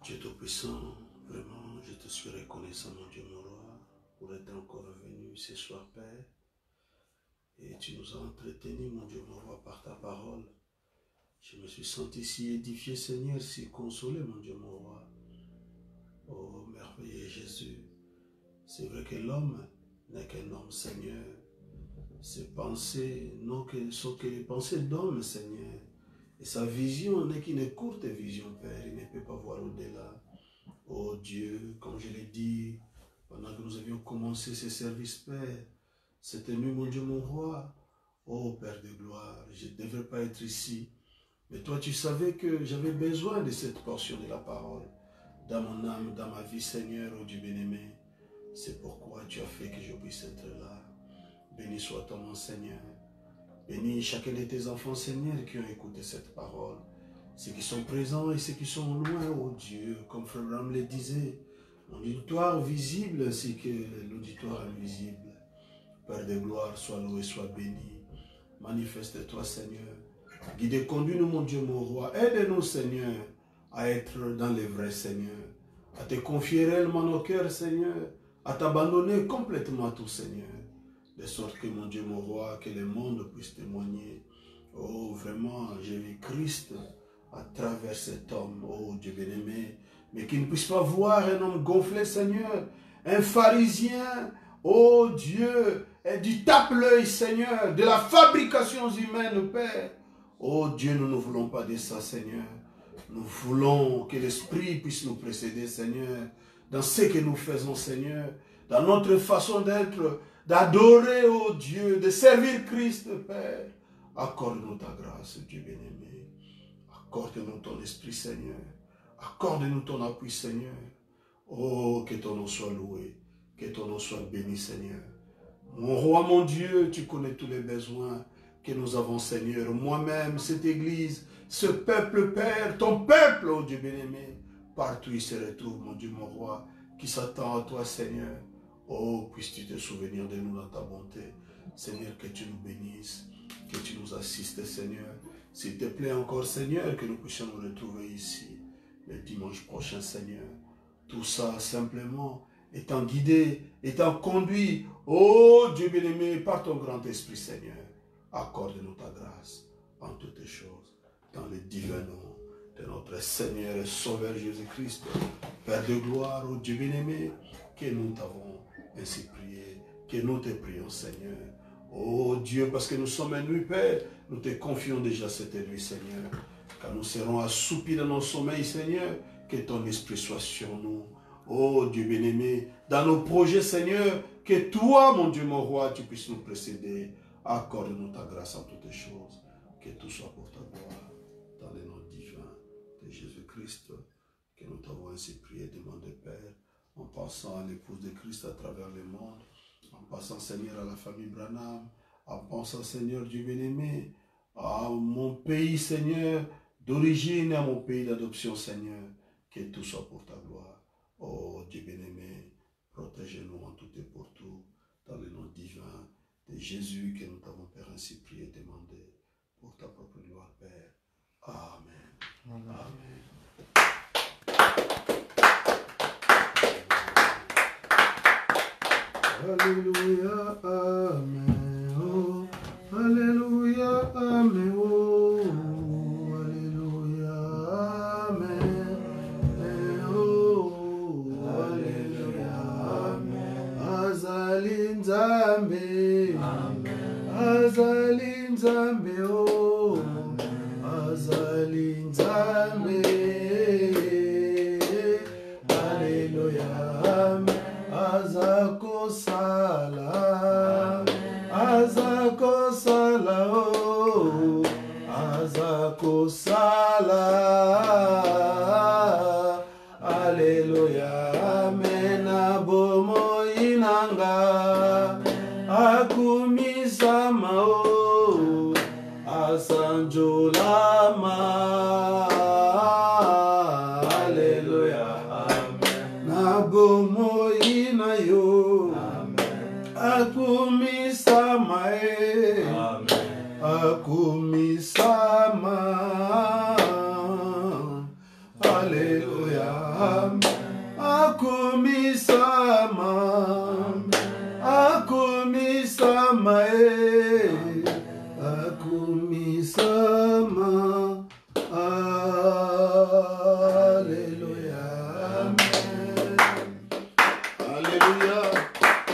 Dieu Tout-Puissant, vraiment, je te suis reconnaissant, mon Dieu, mon roi, pour être encore venu ce soir, Père. Et tu nous as entretenus, mon Dieu, mon roi, par ta parole. Je me suis senti si édifié, Seigneur, si consolé, mon Dieu, mon roi. Oh, merveilleux Jésus. C'est vrai que l'homme n'est qu'un homme, Seigneur. Ses pensées sont que les pensées d'homme, Seigneur. Et sa vision n'est qu'une courte vision, Père. Il ne peut pas voir au-delà. Oh Dieu, comme je l'ai dit, pendant que nous avions commencé ce service, Père, c'était nous, mon Dieu, mon roi. Oh Père de gloire, je ne devrais pas être ici. Mais toi, tu savais que j'avais besoin de cette portion de la parole. Dans mon âme, dans ma vie, Seigneur, oh Dieu bien-aimé. C'est pourquoi tu as fait que je puisse être là. Béni soit ton nom, Seigneur. Bénis chacun de tes enfants, Seigneur, qui ont écouté cette parole. Ceux qui sont présents et ceux qui sont loin, oh Dieu, comme Frère Branham le disait, l'auditoire visible ainsi que l'auditoire invisible. Père de gloire, sois loué, sois béni. Manifeste-toi, Seigneur. Guide et conduis-nous, mon Dieu, mon roi. Aide-nous, Seigneur, à être dans les vrais, Seigneur. À te confier réellement nos cœurs, Seigneur. À t'abandonner complètement à tout, Seigneur. De sorte que, mon Dieu, mon roi, que le monde puisse témoigner. Oh, vraiment, j'ai vu Christ à travers cet homme, oh Dieu bien-aimé, mais qu'il ne puisse pas voir un homme gonflé, Seigneur, un pharisien, oh Dieu, et du tape-l'œil, Seigneur, de la fabrication humaine, Père. Oh Dieu, nous ne voulons pas de ça, Seigneur. Nous voulons que l'Esprit puisse nous précéder, Seigneur, dans ce que nous faisons, Seigneur, dans notre façon d'être, d'adorer, oh Dieu, de servir Christ, Père. Accorde-nous ta grâce, Dieu bien-aimé. Accorde-nous ton esprit, Seigneur. Accorde-nous ton appui, Seigneur. Oh, que ton nom soit loué. Que ton nom soit béni, Seigneur. Mon roi, mon Dieu, tu connais tous les besoins que nous avons, Seigneur. Moi-même, cette église, ce peuple, Père, ton peuple, oh Dieu bien-aimé. Partout il se retrouve, mon Dieu, mon roi, qui s'attend à toi, Seigneur. Oh, puisses-tu te souvenir de nous dans ta bonté. Seigneur, que tu nous bénisses, que tu nous assistes, Seigneur. S'il te plaît encore, Seigneur, que nous puissions nous retrouver ici, le dimanche prochain, Seigneur. Tout ça, simplement, étant guidé, étant conduit, oh Dieu bien-aimé, par ton grand esprit, Seigneur. Accorde-nous ta grâce. en toutes choses, dans le divin nom de notre Seigneur et Sauveur Jésus-Christ. Père de gloire, ô Dieu bien-aimé, que nous t'avons ainsi prié, que nous te prions, Seigneur. Oh Dieu, parce que nous sommes en nuit, Père, nous te confions déjà cette nuit, Seigneur. Quand nous serons assoupis dans nos sommeils, Seigneur, que ton esprit soit sur nous. Oh Dieu bien-aimé, dans nos projets, Seigneur, que toi, mon Dieu, mon roi, tu puisses nous précéder. Accorde-nous ta grâce en toutes choses. Que tout soit pour ta gloire. Dans le nom divin de Jésus-Christ, que nous t'avons ainsi prié, demandé, Père, en passant à l'épouse de Christ à travers le monde, en passant, Seigneur, à la famille Branham, en pensant, Seigneur, Dieu bien-aimé, à mon pays, Seigneur, d'origine, à mon pays d'adoption, Seigneur, que tout soit pour ta gloire. Oh Dieu bien-aimé, protège-nous en tout et pour tout, dans le nom divin de Jésus, que nous t'avons, Père, ainsi prié et demandé, pour ta propre gloire, Père. Amen. Amen. Alléluia, Amen. Oh, Alléluia, Amen. Oh, Alléluia, Amen. Oh, Alléluia, Amen. Azali Nzambe, Azali Nzambe, oh, Azali Nzambe. Alléluia, Amen. Azako sala, azako sala, oh, azako sala. Alléluia, amen. Abomo inanga, akumisama, oh, asanjolama. Alléluia, amen. Nabomo yo, akumisama, akumisama. Alléluia, akumisama, akumisama, akumisama. Alléluia, amen. Alléluia.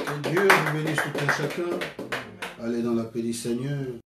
Que Dieu vous bénisse tout un chacun. Allez dans la paix du Seigneur.